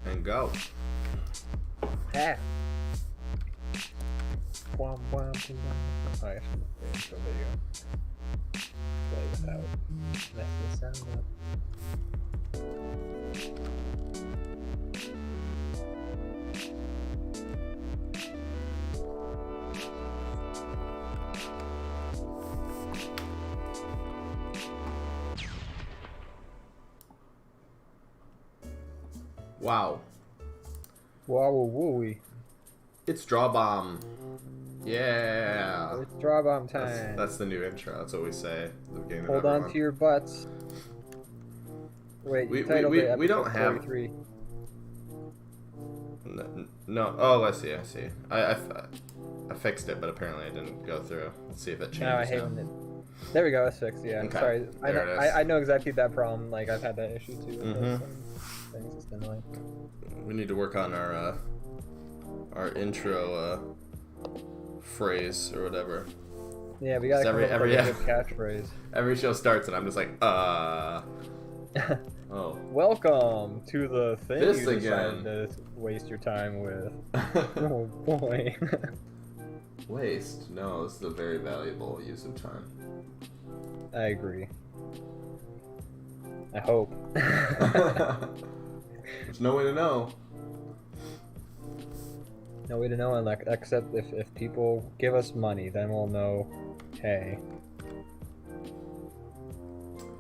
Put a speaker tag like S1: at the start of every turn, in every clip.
S1: And go.
S2: Ah. Alright, intro video. Play without messing the sound up.
S1: Wow.
S2: Wow, wooey.
S1: It's DrawBomb. Yeah.
S2: It's DrawBomb time.
S1: That's the new intro. That's what we say at the beginning of
S2: Hold on
S1: everyone.
S2: to your butts. Wait,
S1: We-
S2: you titled
S1: we-
S2: it
S1: we don't
S2: episode
S1: have-
S2: 43.
S1: No. Oh, I see. I fixed it, but apparently it didn't go through. Let's see if it changes.
S2: No, I hate
S1: now.
S2: when it... There we go, it's fixed, yeah.
S1: Okay,
S2: Sorry,
S1: there it is.
S2: I know exactly that problem. Like, I've had that issue too with
S1: Mhm.
S2: some things. It's been annoying.
S1: We need to work on our intro phrase or whatever.
S2: Yeah, we gotta come up with
S1: every-
S2: a good catchphrase.
S1: Every show starts and I'm just like, Oh.
S2: Welcome to the thing
S1: This
S2: you decided
S1: again.
S2: to waste your time with. Oh boy.
S1: Waste? No, this is a very valuable use of time.
S2: I agree. I hope.
S1: There's no way to know.
S2: No way to know, except if people give us money, then we'll know, hey,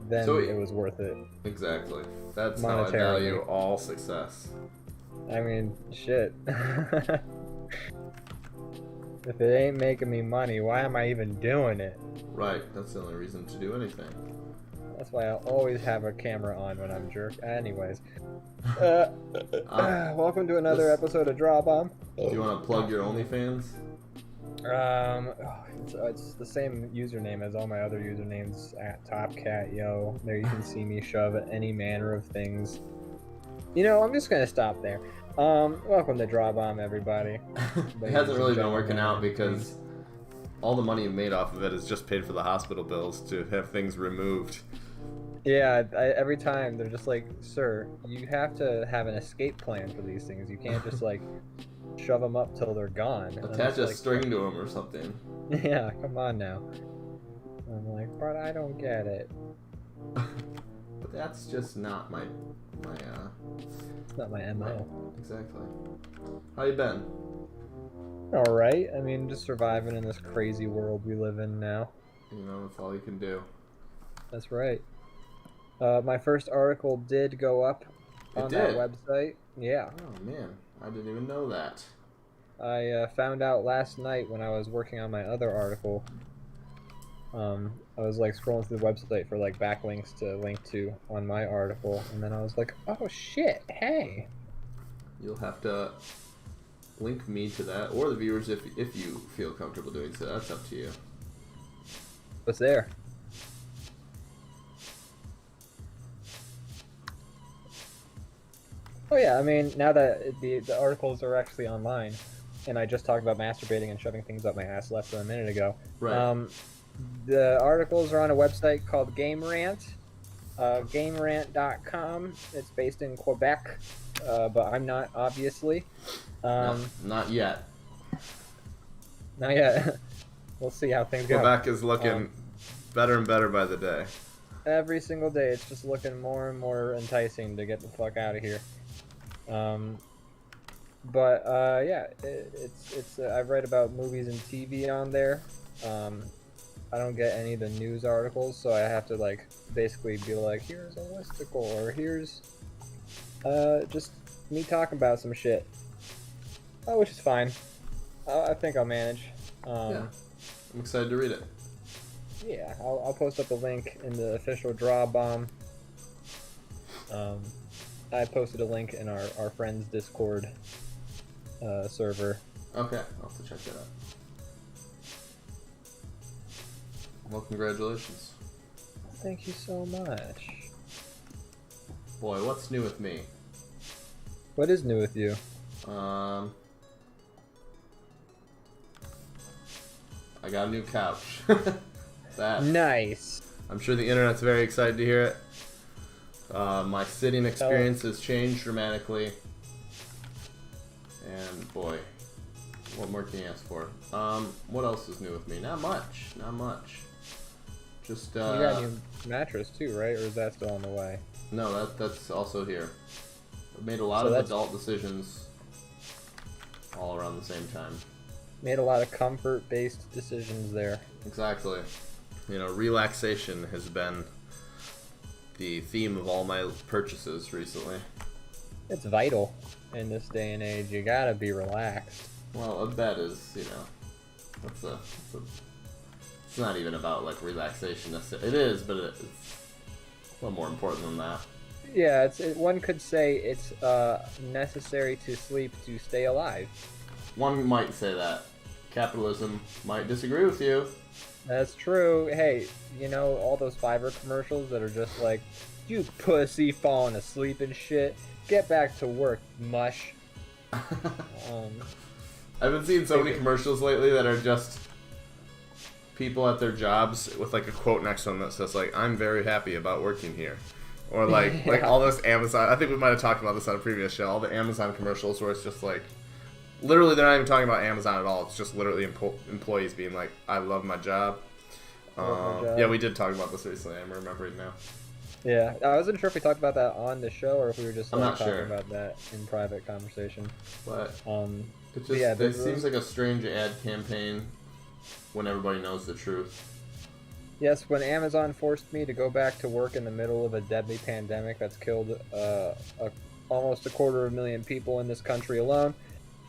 S2: then
S1: So
S2: it was worth it.
S1: Exactly. That's how I
S2: Monetarily.
S1: value all success.
S2: I mean, shit. If it ain't making me money, why am I even doing it?
S1: Right, that's the only reason to do anything.
S2: That's why I'll always have a camera on when I'm jerk. Anyways. Welcome to another episode of DrawBomb.
S1: Do you want to plug your OnlyFans?
S2: It's the same username as all my other usernames at TopCatYo. There you can see me shove at any manner of things. You know, I'm just gonna stop there. Welcome to DrawBomb, everybody.
S1: It hasn't really been working out because all the money you made off of it is just paid for the hospital bills to have things removed.
S2: Yeah, every time they're just like, sir, you have to have an escape plan for these things. You can't just like shove them up till they're gone. And I'm
S1: Attach
S2: just
S1: a
S2: like,
S1: string to them or something.
S2: Yeah, come on now. I'm like, but I don't get it.
S1: But that's just not my
S2: It's not my MO.
S1: exactly. How you been?
S2: All right. I mean, just surviving in this crazy world we live in now.
S1: You know, that's all you can do.
S2: That's right. My first article did go up on that website. Yeah.
S1: Oh man, I didn't even know that.
S2: I found out last night when I was working on my other article. I was like scrolling through the website for like backlinks to link to on my article, and then I was like, oh shit, hey.
S1: You'll have to link me to that, or the viewers if you feel comfortable doing so. That's up to you.
S2: What's there? Oh yeah, I mean, now that the articles are actually online, and I just talked about masturbating and shoving things up my ass less than a minute ago.
S1: Right.
S2: The articles are on a website called Game Rant, GameRant.com. It's based in Quebec, but I'm not, obviously.
S1: No, not yet.
S2: Not yet. We'll see how things go.
S1: Quebec is looking better and better by the day.
S2: Every single day, it's just looking more and more enticing to get the fuck out of here. Yeah, it's I write about movies and TV on there. I don't get any of the news articles, so I have to like basically be like, here's a listicle, or here's just me talking about some shit, which is fine. I think I'll manage.
S1: Yeah, I'm excited to read it.
S2: Yeah, I'll post up a link in the official DrawBomb. I posted a link in our friend's Discord server.
S1: Okay, I'll have to check that out. Well, congratulations.
S2: Thank you so much.
S1: Boy, what's new with me?
S2: What is new with you?
S1: I got a new couch. That.
S2: Nice.
S1: I'm sure the internet's very excited to hear it. My sitting experience has changed dramatically. And boy, what more can you ask for? What else is new with me? Not much. Not much. Just
S2: You got a new mattress too, right? Or is that still on the way?
S1: No, that's also here. I've made a lot of adult decisions all around the same time.
S2: Made a lot of comfort-based decisions there.
S1: Exactly. You know, relaxation has been the theme of all my purchases recently.
S2: It's vital in this day and age. You gotta be relaxed.
S1: Well, a bed is, you know, it's not even about like relaxation necessarily. It is, but it's a little more important than that.
S2: Yeah, one could say it's necessary to sleep to stay alive.
S1: One might say that. Capitalism might disagree with you.
S2: That's true. Hey, you know all those Fiverr commercials that are just like, you pussy falling asleep and shit. Get back to work, mush.
S1: I've been seeing so many commercials lately that are just people at their jobs with like a quote next to them that says like, "I'm very happy about working here," or like
S2: Yeah.
S1: like all this Amazon. I think we might have talked about this on a previous show. All the Amazon commercials where it's just like, literally they're not even talking about Amazon at all. It's just literally employees being like, "I love my job." Yeah, we did talk about this recently. I'm remembering now.
S2: Yeah, I wasn't sure if we talked about that on the show or if we were just
S1: I'm not
S2: talking
S1: sure.
S2: about that in private conversation.
S1: But it just
S2: yeah,
S1: it seems like a strange ad campaign when everybody knows the truth.
S2: Yes, when Amazon forced me to go back to work in the middle of a deadly pandemic that's killed almost 250,000 people in this country alone,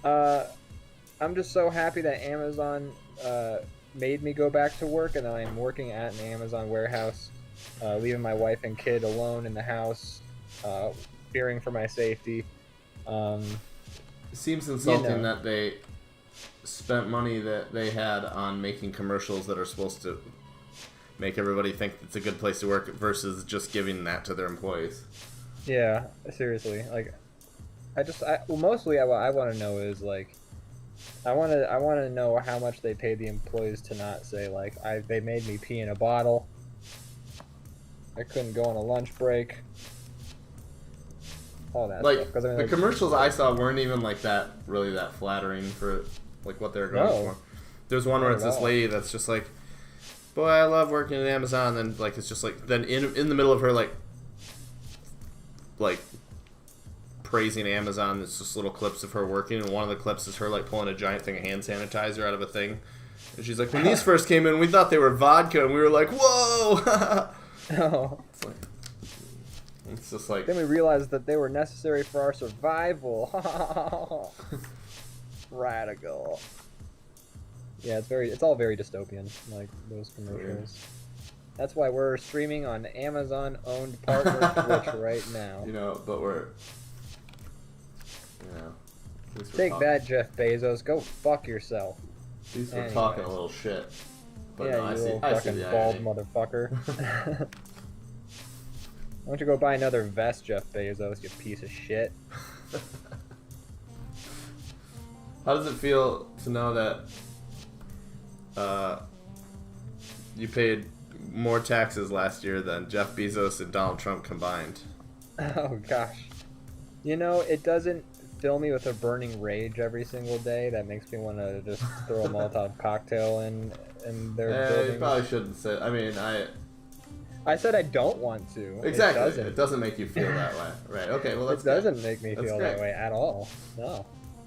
S2: I'm just so happy that Amazon made me go back to work, and I'm working at an Amazon warehouse, leaving my wife and kid alone in the house, fearing for my safety.
S1: It seems insulting that they spent money that they had on making commercials that are supposed to make everybody think it's a good place to work versus just giving that to their employees.
S2: Yeah, seriously. Like, mostly what I want to know is like, I want to know how much they paid the employees to not say like, they made me pee in a bottle. I couldn't go on a lunch break. All that
S1: Like,
S2: stuff. 'Cause, I mean,
S1: the commercials I saw weren't even like that, really that flattering for like what they're going for. There's one where it's this lady that's just like, "Boy, I love working at Amazon," and then like it's just like then in the middle of her like praising Amazon, it's just little clips of her working, and one of the clips is her like pulling a giant thing of hand sanitizer out of a thing, and she's like, "When these first came in, we thought they were vodka, and we were like, whoa!"
S2: Oh.
S1: It's just like.
S2: Then we realized that they were necessary for our survival. Radical. Yeah, it's all very dystopian, like those commercials. That's why we're streaming on Amazon-owned partner Twitch right now.
S1: You know, but we're. You know.
S2: Take that, Jeff Bezos. Go fuck yourself.
S1: At least we're talking a little shit. But
S2: yeah,
S1: no,
S2: you
S1: I see
S2: little fucking
S1: the
S2: bald
S1: irony.
S2: motherfucker. Why don't you go buy another vest, Jeff Bezos, you piece of shit?
S1: How does it feel to know that you paid more taxes last year than Jeff Bezos and Donald Trump combined?
S2: Oh gosh. You know, it doesn't fill me with a burning rage every single day that makes me want to just throw a Molotov cocktail in their buildings.
S1: You probably shouldn't say. I mean,
S2: I said I don't want to.
S1: Exactly. It doesn't make you feel that way. Right. Okay. Well, that's
S2: It doesn't make me feel that way at all. No.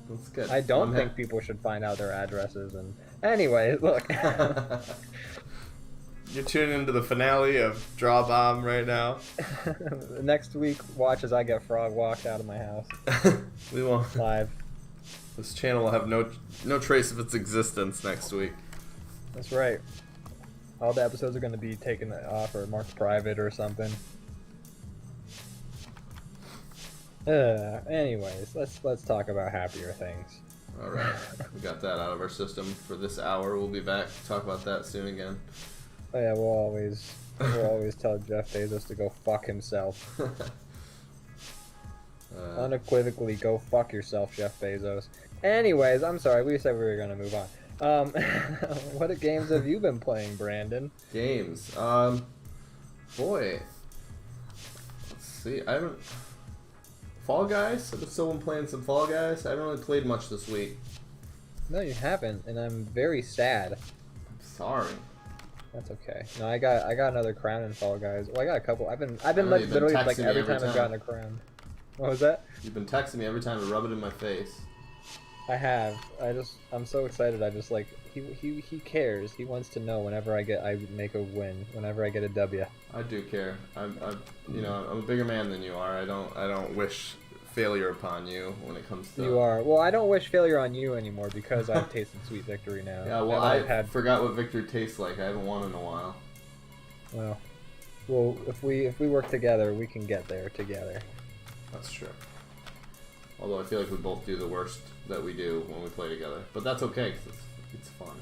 S1: That's good.
S2: I don't think people should find out their addresses. And anyway, look.
S1: You're tuning into the finale of DrawBomb right now.
S2: Next week, watch as I get frog walked out of my house.
S1: We won't.
S2: Live.
S1: This channel will have no trace of its existence next week.
S2: That's right. All the episodes are going to be taken off or marked private or something. Anyways, let's talk about happier things.
S1: All right, we got that out of our system for this hour. We'll be back to talk about that soon again.
S2: Oh yeah, we'll always tell Jeff Bezos to go fuck himself. Unequivocally, go fuck yourself, Jeff Bezos. Anyways, I'm sorry. We said we were gonna move on. What games have you been playing, Brandon?
S1: Games. Boy. Let's see. I haven't. Fall Guys? I've still been playing some Fall Guys. I haven't really played much this week.
S2: No, you haven't, and I'm very sad.
S1: I'm sorry.
S2: That's okay. No, I got another crown in Fall Guys. Well, I got a couple. I've been
S1: know
S2: like literally like every time I've gotten a crown. What was that?
S1: You've been texting me every time to rub it in my face.
S2: I have. I'm so excited. I just like he cares. He wants to know whenever I make a win, whenever I get a W.
S1: I do care. I'm a bigger man than you are. I don't wish failure upon you when it comes to.
S2: You are. Well, I don't wish failure on you anymore because I've tasted sweet victory now.
S1: Yeah. Well, I forgot what victory tastes like. I haven't won in a while.
S2: Well, if we work together, we can get there together.
S1: That's true. Although I feel like we both do the worst that we do when we play together, but that's okay because it's fun.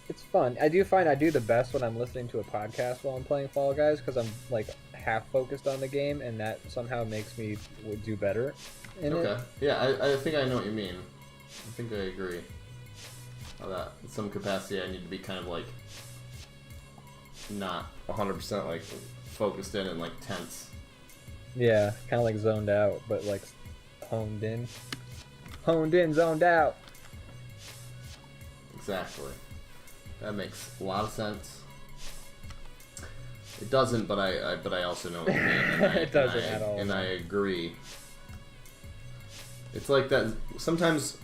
S2: It's fun. I do find I do the best when I'm listening to a podcast while I'm playing Fall Guys because I'm like half focused on the game, and that somehow makes me do better in it.
S1: Okay. Yeah, I think I know what you mean. I think I agree. That in some capacity I need to be kind of like not 100% like focused in and like tense.
S2: Yeah, kind of like zoned out, but like honed in, zoned out.
S1: Exactly. That makes a lot of sense. It doesn't, but I also know what you mean.
S2: It doesn't at all.
S1: And I agree. It's like that. Sometimes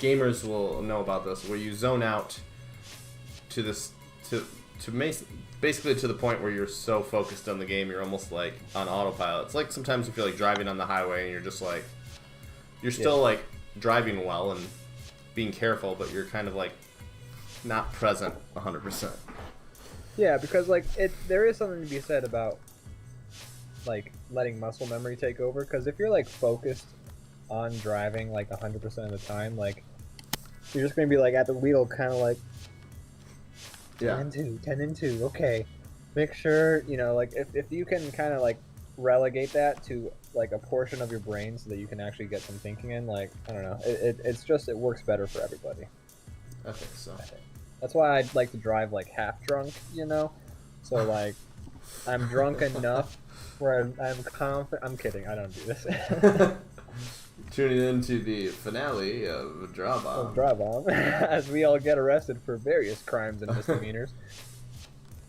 S1: gamers will know about this, where you zone out to this basically to the point where you're so focused on the game, you're almost like on autopilot. It's like sometimes you feel like driving on the highway, and you're just like, you're still like driving well and being careful, but you're kind of like not present 100%.
S2: Yeah, because like there is something to be said about like letting muscle memory take over. Because if you're like focused on driving like 100% of the time, like you're just gonna be like at the wheel, kind of like 10 and 2. Okay, make sure like if you can kind of like relegate that to like a portion of your brain so that you can actually get some thinking in. Like I don't know, it's just it works better for everybody.
S1: I think so.
S2: That's why I'd like to drive like half drunk, so like I'm drunk enough where I'm confident. I'm kidding. I don't do this.
S1: Tuning into the finale of DrawBomb.
S2: As we all get arrested for various crimes and misdemeanors.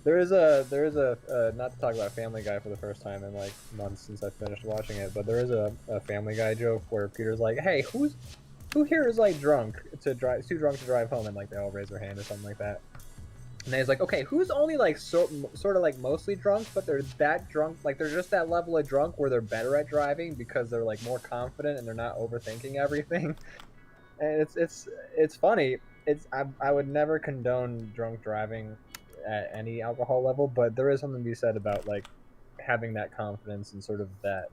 S2: There is a not to talk about Family Guy for the first time in like months since I finished watching it, but there is a Family Guy joke where Peter's like, "Hey, who here is like too drunk to drive home?" And like they all raise their hand or something like that. And then he's like, "Okay, who's only like sort of like mostly drunk, but they're that drunk, like they're just that level of drunk where they're better at driving because they're like more confident and they're not overthinking everything." And it's funny. I would never condone drunk driving at any alcohol level, but there is something to be said about like having that confidence and sort of that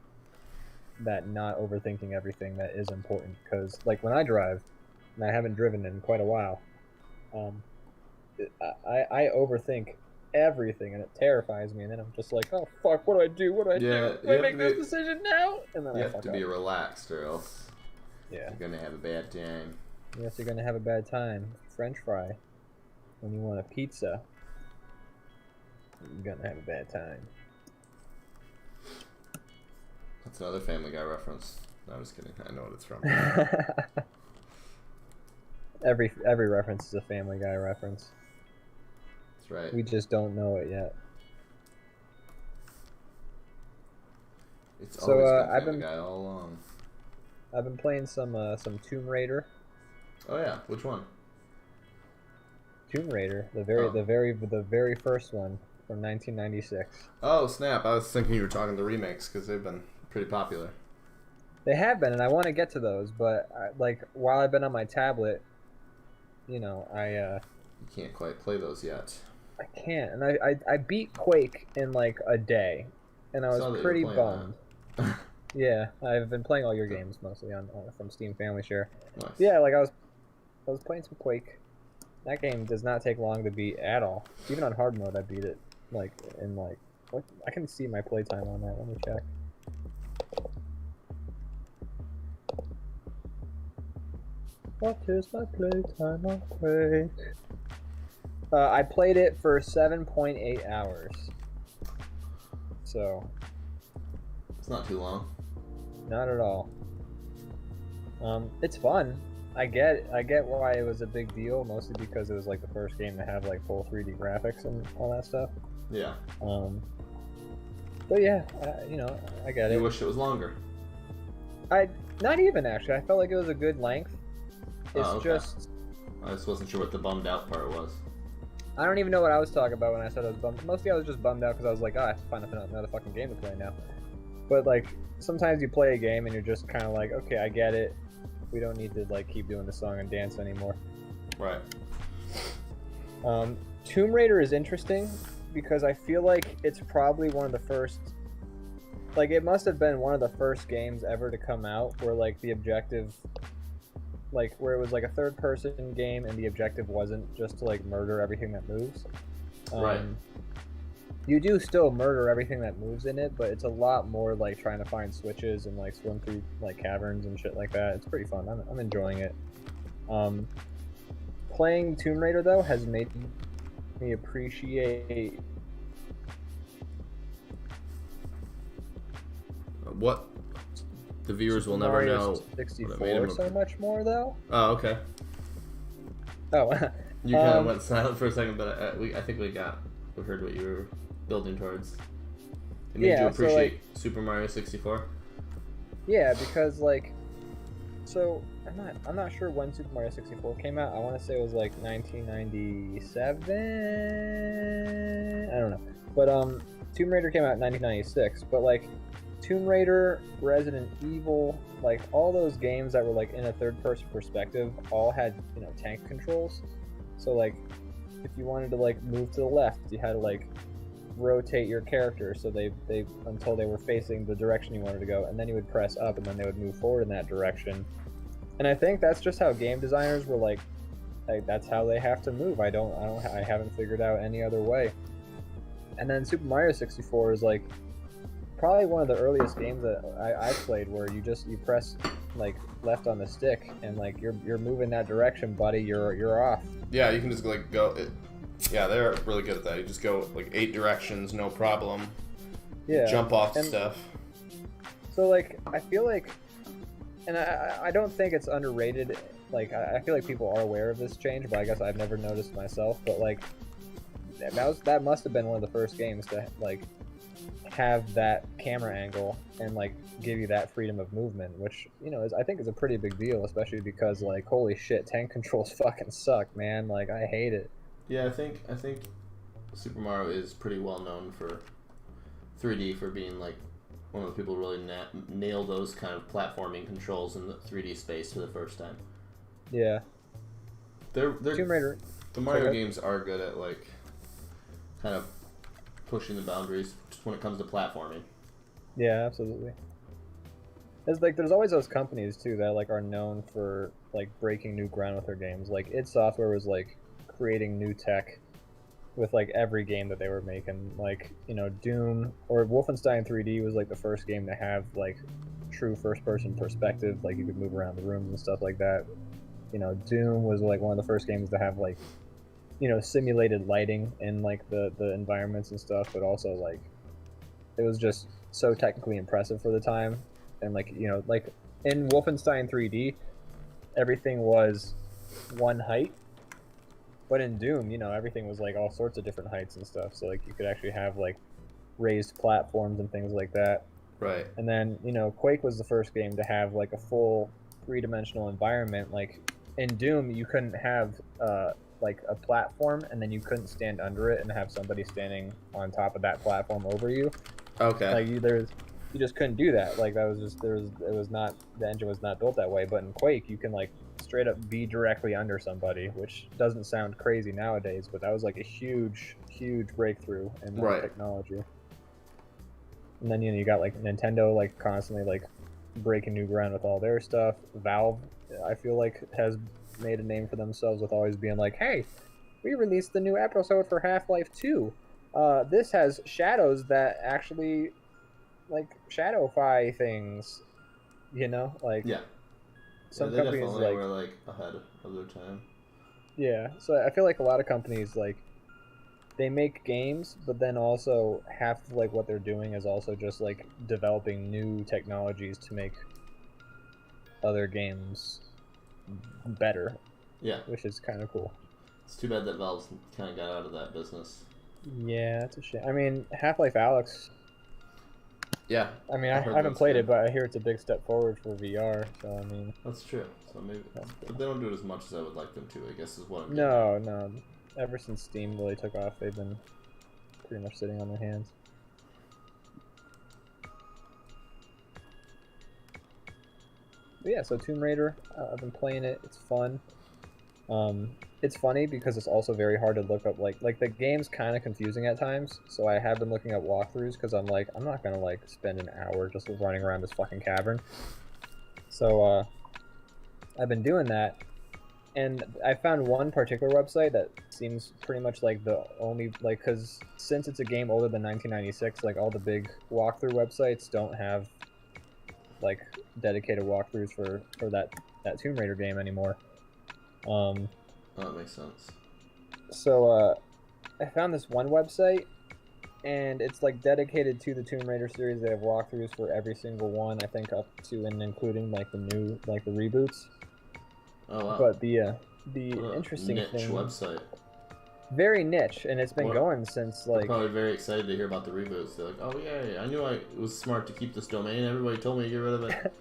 S2: not overthinking everything that is important. Because like when I drive, and I haven't driven in quite a while, I overthink everything and it terrifies me, and then I'm just like, oh fuck, what do I do? Do I make this decision now? And then
S1: you have to be relaxed or else
S2: you're
S1: gonna have a bad time.
S2: Yes, you're gonna have a bad time. French fry when you want a pizza, you're gonna have a bad time.
S1: That's another Family Guy reference. No, I'm just kidding. I know what it's from.
S2: Every reference is a Family Guy reference.
S1: That's right.
S2: We just don't know it yet.
S1: It's always been Family Guy all along.
S2: I've been playing some Tomb Raider.
S1: Oh yeah, which one?
S2: Tomb Raider, the very first one from 1996.
S1: Oh snap! I was thinking you were talking the remakes because they've been pretty popular.
S2: They have been, and I want to get to those, but while I've been on my tablet, I
S1: you can't quite play those yet.
S2: I can't, and I beat Quake in like a day, and I was pretty bummed. Yeah, I've been playing all your games mostly from Steam Family Share.
S1: Nice.
S2: Yeah, like I was playing some Quake. That game does not take long to beat at all. Even on hard mode, I beat it like in like what I can see my playtime on that. Let me check. What is my playtime on Quake? I played it for 7.8 hours. So
S1: It's not too long.
S2: Not at all. It's fun. I get why it was a big deal, mostly because it was like the first game to have like full 3D graphics and all that stuff.
S1: Yeah.
S2: But yeah, I get it.
S1: You wish it was longer.
S2: Not even actually. I felt like it was a good length. It's just.
S1: I just wasn't sure what the bummed out part was.
S2: I don't even know what I was talking about when I said I was bummed. Mostly I was just bummed out because I was like, I have to find another fucking game to play now. But like, sometimes you play a game and you're just kind of like, okay, I get it. We don't need to like keep doing the song and dance anymore.
S1: Right.
S2: Tomb Raider is interesting because I feel like it's probably one of the first. Like, it must have been one of the first games ever to come out where like the objective. Like, where it was like a third-person game and the objective wasn't just to like murder everything that moves.
S1: Right.
S2: You do still murder everything that moves in it, but it's a lot more like trying to find switches and like swim through like caverns and shit like that. It's pretty fun. I'm enjoying it. Playing Tomb Raider though has made me appreciate.
S1: What? The viewers will never know.
S2: 64 so much more though.
S1: Oh, okay.
S2: Oh.
S1: You kind of went silent for a second, but I think we heard what you were building towards. It made you appreciate Super Mario 64.
S2: Yeah, because like, so I'm not sure when Super Mario 64 came out. I want to say it was like 1997. I don't know, but Tomb Raider came out in 1996. But like, Tomb Raider, Resident Evil, like all those games that were like in a third-person perspective, all had tank controls. So like, if you wanted to like move to the left, you had to like rotate your character so they until they were facing the direction you wanted to go, and then you would press up, and then they would move forward in that direction. And I think that's just how game designers were like that's how they have to move. I haven't figured out any other way. And then Super Mario 64 is like probably one of the earliest games that I played where you press like left on the stick and like you're moving that direction, buddy. You're off.
S1: Yeah, you can just like go. Yeah, they're really good at that. You just go like 8 directions, no problem.
S2: Yeah.
S1: Jump off stuff.
S2: So like, I feel like, and I don't think it's underrated. Like, I feel like people are aware of this change, but I guess I've never noticed myself. But like, that must have been one of the first games to like have that camera angle and like give you that freedom of movement, which I think is a pretty big deal, especially because like, holy shit, tank controls fucking suck, man. Like, I hate it.
S1: Yeah, I think Super Mario is pretty well known for 3D, for being like one of the people who really nail those kind of platforming controls in the 3D space for the first time.
S2: Yeah.
S1: They're
S2: Tomb Raider.
S1: The Mario games are good at like kind of pushing the boundaries just when it comes to platforming.
S2: Yeah, absolutely. It's like there's always those companies too that like are known for like breaking new ground with their games. Like id Software was like creating new tech with like every game that they were making. Like, Doom or Wolfenstein 3D was like the first game to have like true first person perspective, like you could move around the rooms and stuff like that. Doom was like one of the first games to have like simulated lighting in like the environments and stuff, but also like it was just so technically impressive for the time. And like like in Wolfenstein 3D everything was one height, but in Doom everything was like all sorts of different heights and stuff, so like you could actually have like raised platforms and things like that.
S1: Right.
S2: And then Quake was the first game to have like a full 3-dimensional environment. Like in Doom you couldn't have like a platform and then you couldn't stand under it and have somebody standing on top of that platform over you.
S1: Okay.
S2: Like you just couldn't do that. Like that was just the engine was not built that way. But in Quake you can like straight up be directly under somebody, which doesn't sound crazy nowadays, but that was like a huge breakthrough in technology. And then you got like Nintendo like constantly like breaking new ground with all their stuff. Valve, I feel like, has made a name for themselves with always being like, hey, we released the new episode for Half-Life 2. This has shadows that actually like shadowify things, like
S1: yeah.
S2: Some
S1: they
S2: companies
S1: definitely
S2: like
S1: were like ahead of their time.
S2: Yeah, so I feel like a lot of companies like they make games, but then also half of like what they're doing is also just like developing new technologies to make other games better,
S3: Yeah.
S2: which is kind of cool.
S3: It's too bad that Valve's kind of got out of that business.
S2: Yeah, that's a shame. I mean, Half-Life Alyx.
S1: Yeah.
S2: I mean, I haven't played it, but I hear it's a big step forward for VR. So I mean,
S3: that's true. So maybe, but they don't do it as much as I would like them to. I guess is what I'm.
S2: No. Ever since Steam really took off, they've been pretty much sitting on their hands. But yeah, so Tomb Raider, I've been playing it. It's fun. It's funny because it's also very hard to look up. Like the game's kind of confusing at times. So I have been looking up walkthroughs because I'm like, I'm not gonna like spend an hour just running around this fucking cavern. So I've been doing that, and I found one particular website that seems pretty much like the only like because since it's a game older than 1996, like all the big walkthrough websites don't have like dedicated walkthroughs for that Tomb Raider game anymore.
S3: Oh, that makes sense.
S2: So I found this one website, and it's like dedicated to the Tomb Raider series. They have walkthroughs for every single one, I think up to and including like the new the reboots.
S3: Oh wow.
S2: But the interesting
S3: niche
S2: thing,
S3: website.
S2: very niche, and it's been going since like.
S3: They're probably very excited to hear about the reboots. They're like, oh yeah, I knew it was smart to keep this domain. Everybody told me to get rid of it.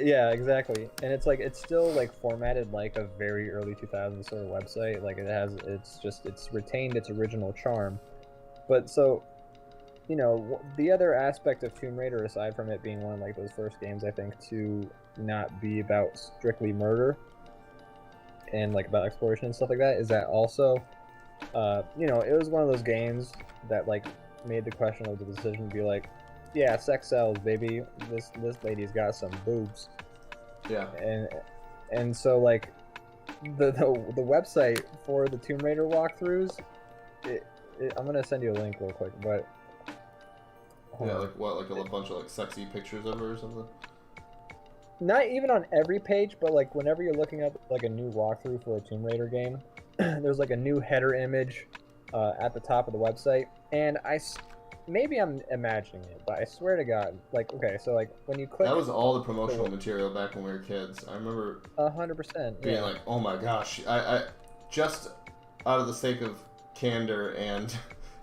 S2: Yeah, exactly, and it's like it's still like formatted like a very early 2000s sort of website. Like it's retained its original charm, but so, you know, the other aspect of Tomb Raider, aside from it being one of like those first games, I think, to not be about strictly murder and like about exploration and stuff like that, is that also, you know, it was one of those games that like made the question of the decision to be like, yeah, sex sells, baby. This lady's got some boobs.
S3: Yeah.
S2: And so like the website for the Tomb Raider walkthroughs, I'm gonna send you a link real quick, but
S3: yeah, like what, like a bunch of like sexy pictures of her or something?
S2: Not even on every page, but like whenever you're looking up like a new walkthrough for a Tomb Raider game, there's like a new header image at the top of the website, and maybe I'm imagining it, but I swear to God, like, okay, so like when you click,
S3: that was all the promotional material back when we were kids. I remember
S2: 100%
S3: being like, oh my gosh, I just out of the sake of candor and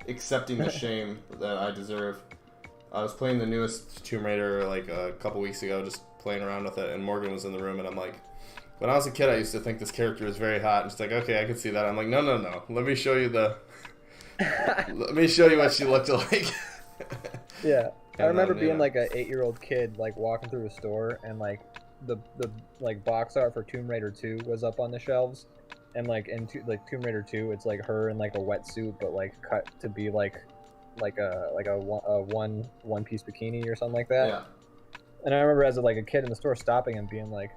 S3: accepting the shame that I deserve, I was playing the newest Tomb Raider like a couple weeks ago, just playing around with it, and Morgan was in the room, and I'm like, when I was a kid, I used to think this character was very hot, and she's like, okay, I can see that. I'm like, no, let me show you let me show you what she looked like.
S2: Yeah, I remember being like an 8-year-old kid, like walking through a store, and like the like box art for Tomb Raider 2 was up on the shelves, and like in Tomb Raider 2, it's like her in like a wetsuit, but like cut to be like a one piece bikini or something like that.
S3: Yeah.
S2: And I remember as a kid in the store stopping and being like,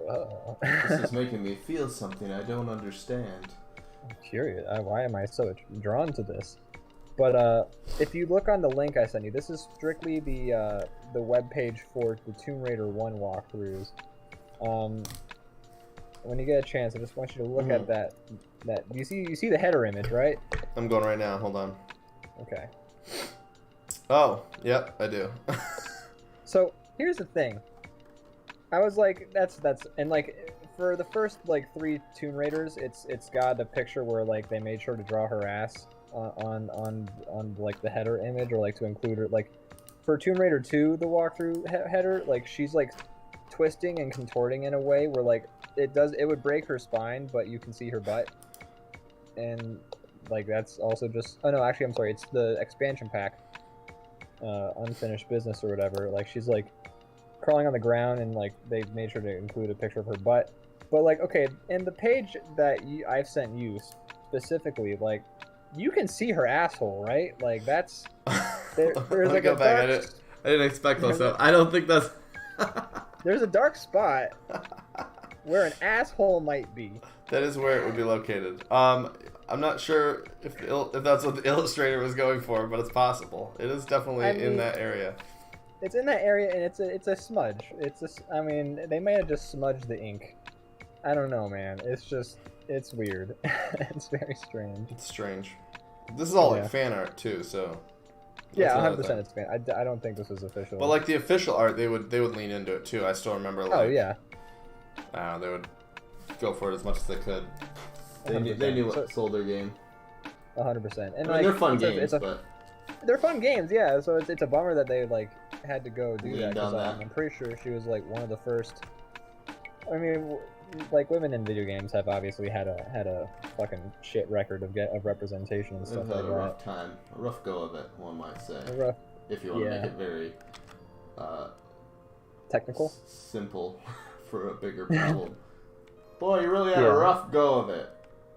S2: "Whoa,
S3: this is making me feel something I don't understand."
S2: I'm curious. Why am I so drawn to this? But if you look on the link I sent you, this is strictly the web page for the Tomb Raider 1 walkthroughs. When you get a chance, I just want you to look at that. You see the header image, right?
S1: I'm going right now. Hold on.
S2: Okay.
S1: Oh, yep, I do.
S2: So here's the thing. I was like, that's and like for the first like 3 Tomb Raiders, it's got a picture where like they made sure to draw her ass on like the header image, or like to include her. Like for Tomb Raider 2, the walkthrough header, like she's like twisting and contorting in a way where like it would break her spine, but you can see her butt. And like that's also just, oh no, actually I'm sorry, it's the expansion pack, unfinished business or whatever. Like she's like crawling on the ground, and like they made sure to include a picture of her butt. But like, okay, in the page that I've sent you specifically, like you can see her asshole, right? Like that's there's like
S1: go back. I didn't expect myself. I don't think that's
S2: there's a dark spot where an asshole might be.
S1: That is where it would be located. I'm not sure if that's what the illustrator was going for, but it's possible. It is definitely in that area.
S2: It's in that area, and it's a smudge. I mean, they may have just smudged the ink. I don't know, man. It's weird. It's very strange.
S1: It's strange. This is all
S2: Yeah.
S1: like fan art too, so.
S2: Yeah,
S1: that's
S2: 100%
S1: another thing.
S2: it's fan. I don't think this was official.
S1: But like the official art, they would lean into it too. I still remember like.
S2: Oh yeah.
S1: They would go for it as much as they could.
S3: They knew what sold their game.
S2: 100%. And
S3: I
S2: like
S3: mean, they're fun
S2: it's
S3: games,
S2: a,
S3: but
S2: they're fun games, yeah. So it's a bummer that they like had to go do
S3: Lean
S2: that
S3: down
S2: because
S3: that.
S2: I'm pretty sure she was like one of the first. I mean, like women in video games have obviously had a fucking shit record of representation and
S3: they've
S2: stuff
S3: had
S2: like
S3: a
S2: that.
S3: rough time, a rough go of it, one might say.
S2: A rough,
S3: If you want to
S2: yeah.
S3: make it very
S2: technical.
S3: simple for a bigger problem. Boy, you really had
S2: Yeah.
S3: a rough go of it.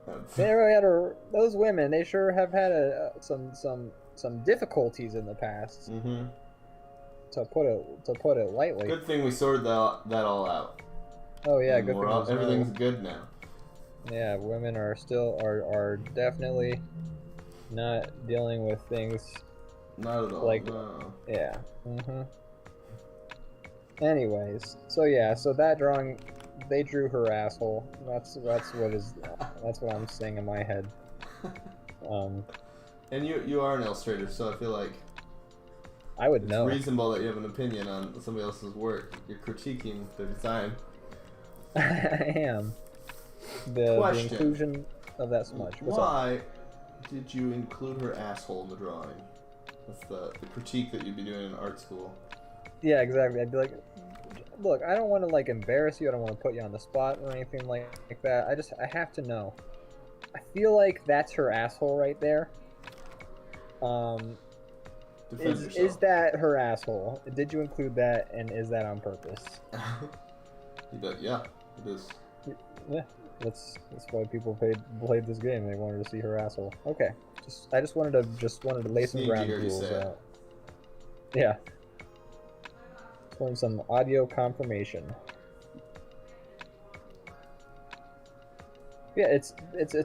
S3: That's-
S2: They really had those women. They sure have had some difficulties in the past.
S3: Mhm.
S2: To put it lightly.
S3: Good thing we sorted that all out.
S2: Oh yeah,
S3: And
S2: good thing.
S3: we're all-
S2: there's no-
S3: everything's good now.
S2: Yeah, women are still are definitely not dealing with things.
S3: Not at all.
S2: Like-
S3: no.
S2: Yeah. Anyways, so yeah, so that drawing, they drew her asshole. That's what I'm saying in my head.
S3: And you are an illustrator, so I feel like
S2: I would
S3: it's
S2: know.
S3: reasonable that you have an opinion on somebody else's work. You're critiquing their design.
S2: I am. The
S3: Question.
S2: inclusion of that smudge. What's up?
S3: Why did you include her asshole in the drawing? That's the critique that you'd be doing in art school.
S2: Yeah, exactly. I'd be like, look, I don't want to like embarrass you. I don't want to put you on the spot or anything like that. I have to know. I feel like that's her asshole right there.
S3: Defend
S2: Is
S3: yourself.
S2: that her asshole? Did you include that, and is that on purpose?
S3: Yeah, it is.
S2: Yeah, that's why people played this game. They wanted to see her asshole. Okay, I just wanted to lay some
S3: Need to
S2: ground
S3: hear you
S2: rules
S3: say it.
S2: out. Yeah. Just wanted some audio confirmation. Yeah, it's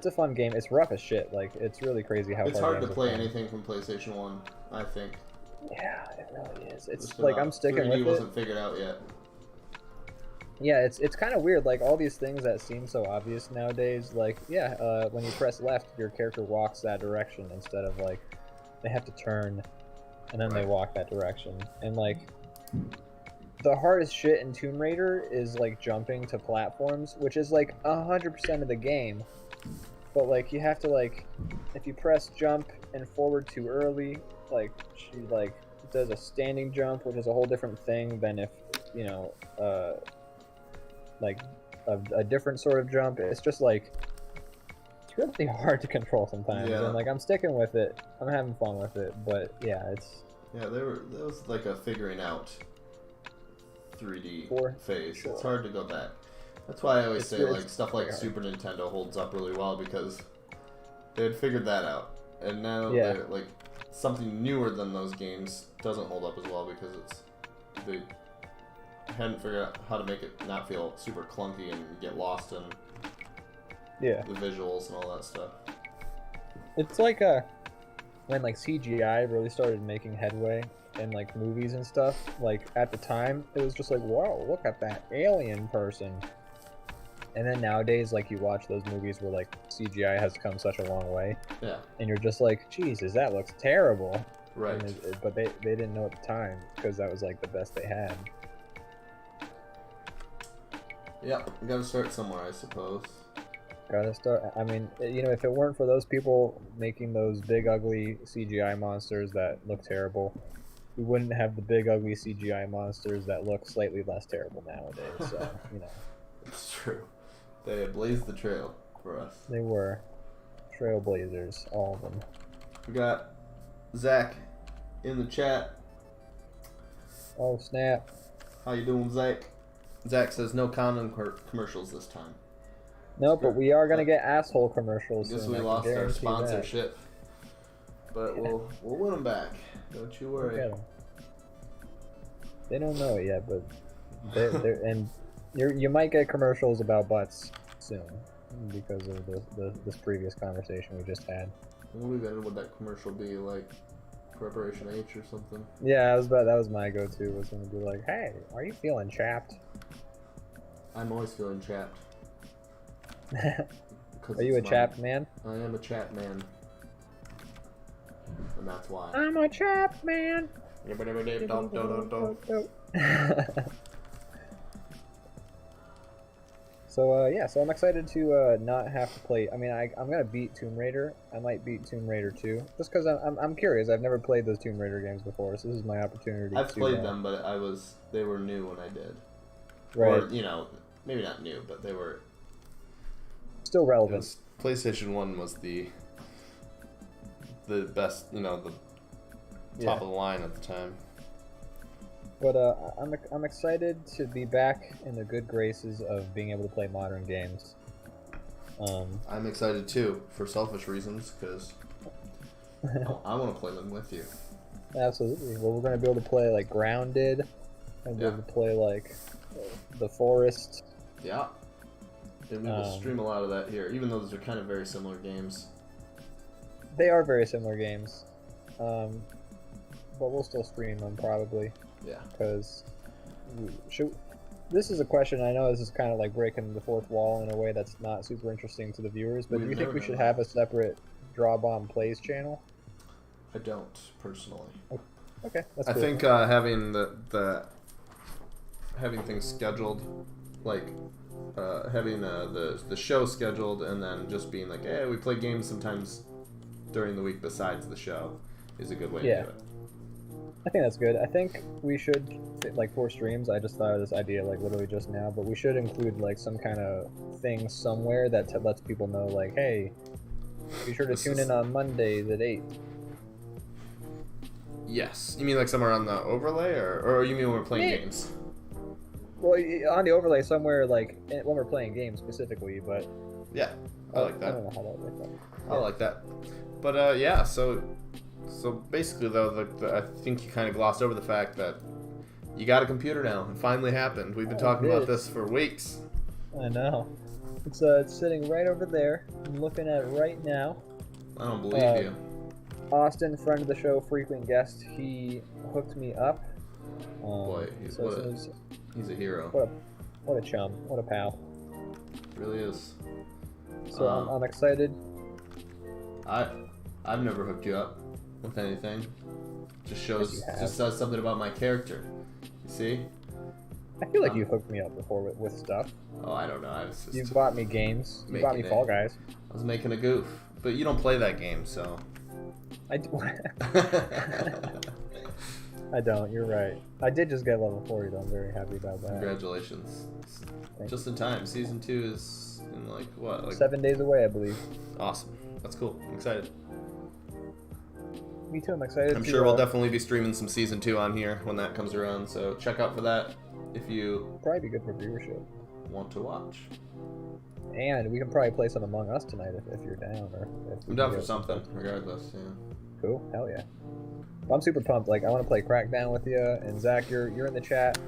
S2: a fun game. It's rough as shit. Like it's really crazy how
S3: It's
S2: far
S3: hard to
S2: games are
S3: play
S2: fun.
S3: anything from PlayStation 1, I think.
S2: Yeah, it really is. It's
S3: Just
S2: like
S3: about.
S2: I'm sticking
S3: 3D
S2: with it.
S3: wasn't figured out yet.
S2: Yeah, it's kind of weird. Like all these things that seem so obvious nowadays. Like when you press left, your character walks that direction instead of like they have to turn and then they
S3: Right.
S2: walk that direction. And like the hardest shit in Tomb Raider is like jumping to platforms, which is like 100% of the game. But like you have to like if you press jump and forward too early, like she like does a standing jump, which is a whole different thing than if you know like a different sort of jump. It's just like it's really hard to control sometimes.
S3: Yeah.
S2: And like I'm sticking with it. I'm having fun with it. But yeah, it's
S3: Yeah, there was like a figuring out 3D
S2: For
S3: phase.
S2: sure.
S3: It's hard to go back. That's why I always
S2: It's
S3: say
S2: really-
S3: like stuff like
S2: very hard.
S3: Super Nintendo holds up really well because they had figured that out, and now
S2: Yeah.
S3: they're like something newer than those games doesn't hold up as well because they hadn't figured out how to make it not feel super clunky and get lost in
S2: yeah.
S3: the visuals and all that stuff.
S2: It's like when like CGI really started making headway in like movies and stuff. Like at the time, it was just like, whoa, look at that alien person. And then nowadays, like you watch those movies where like CGI has come such a long way,
S3: Yeah,
S2: and you're just like, Jesus, that looks terrible.
S3: right.
S2: And but they didn't know at the time because that was like the best they had.
S3: Yep, you gotta start somewhere, I suppose.
S2: Gotta start. I mean, you know, if it weren't for those people making those big ugly CGI monsters that look terrible, we wouldn't have the big ugly CGI monsters that look slightly less terrible nowadays. So you know,
S3: It's true. They blazed the trail for us.
S2: they were trailblazers, all of them.
S3: We got Zach in the chat.
S2: Oh snap!
S3: How you doing, Zach? Zach says no condom commercials this time.
S2: No, but we are gonna get asshole commercials.
S3: I guess
S2: soon,
S3: we
S2: I can
S3: lost our
S2: guarantee that.
S3: sponsorship, but we'll win them back. Don't you
S2: Look
S3: worry.
S2: at 'em. They don't know it yet, but they're and you might get commercials about butts soon because of this previous conversation we just had.
S3: What would that commercial be like? Preparation H or something?
S2: Yeah, that was my go-to, was gonna be like, hey, are you feeling chapped?
S3: I'm always feeling chapped. 'Cause
S2: Are you a
S3: it's
S2: chapped man?
S3: I am a chat man. and that's why.
S2: I'm a trap man. So yeah, so I'm excited to not have to play. I mean, I'm gonna beat Tomb Raider. I might beat Tomb Raider 2, just because I'm curious. I've never played those Tomb Raider games before, so this is my opportunity.
S3: I've played them, but they were new when I did.
S2: Right.
S3: Or, you know, maybe not new, but they were
S2: Still relevant.
S1: PlayStation 1 was the best, you know, the top of the line at the time.
S2: But I'm excited to be back in the good graces of being able to play modern games.
S1: I'm excited too, for selfish reasons, because I want to play them with you.
S2: Absolutely. Well, we're going to be able to play like Grounded, and be able to play like The Forest.
S3: Yeah. And we will stream a lot of that here, even though those are kind of very similar games.
S2: They are very similar games, but we'll still stream them probably.
S3: Yeah.
S2: Because this is a question. I know this is kind of like breaking the fourth wall in a way that's not super interesting to the viewers. But do you think we should have a separate DrawBomb Plays channel?
S3: I don't personally.
S2: Okay, that's
S1: I
S2: cool.
S1: think having the having things scheduled, like having the show scheduled, and then just being like, hey, we play games sometimes during the week besides the show, is a good way to do it.
S2: I think that's good. I think we should, like, for streams, I just thought of this idea, like, literally just now, but we should include, like, some kind of thing somewhere that lets people know, like, hey, be sure to tune in on Mondays at 8.
S1: Yes. You mean like somewhere on the overlay, or you mean when we're playing games?
S2: Well, on the overlay somewhere, like, when we're playing games specifically, but...
S1: Yeah, I like that.
S2: I don't know how that would work.
S1: I like that. But, yeah, so basically, though, I think you kind of glossed over the fact that you got a computer now. It finally happened. We've been talking about this for weeks.
S2: I know. It's sitting right over there. I'm looking at it right now.
S1: I don't believe you.
S2: Austin, friend of the show, frequent guest, he hooked me up.
S1: Boy, he's a hero.
S2: What a chum. What a pal.
S1: Really is.
S2: So I'm excited.
S3: I've never hooked you up with anything. Just says something about my character. You see?
S2: I feel like you've hooked me up before with stuff.
S3: Oh, I don't know.
S2: You've bought me games. You bought me Fall Guys.
S3: I was making a goof.
S1: But you don't play that game, so...
S2: I do. I don't. You're right. I did just get level 40, though. I'm very happy about that.
S1: Congratulations. Just in time. Season 2 is in, like, what? Like
S2: 7 days away, I believe.
S1: Awesome. That's cool. I'm excited.
S2: Me too. I'm excited.
S1: I'm sure we'll definitely be streaming some Season 2 on here when that comes around, so check out for that if you...
S2: Probably be good for viewership.
S1: Want to watch.
S2: And we can probably play some Among Us tonight if you're down.
S1: I'm down for something, regardless, yeah.
S2: Cool. Hell yeah. I'm super pumped. Like, I want to play Crackdown with you, and Zach, you're in the chat.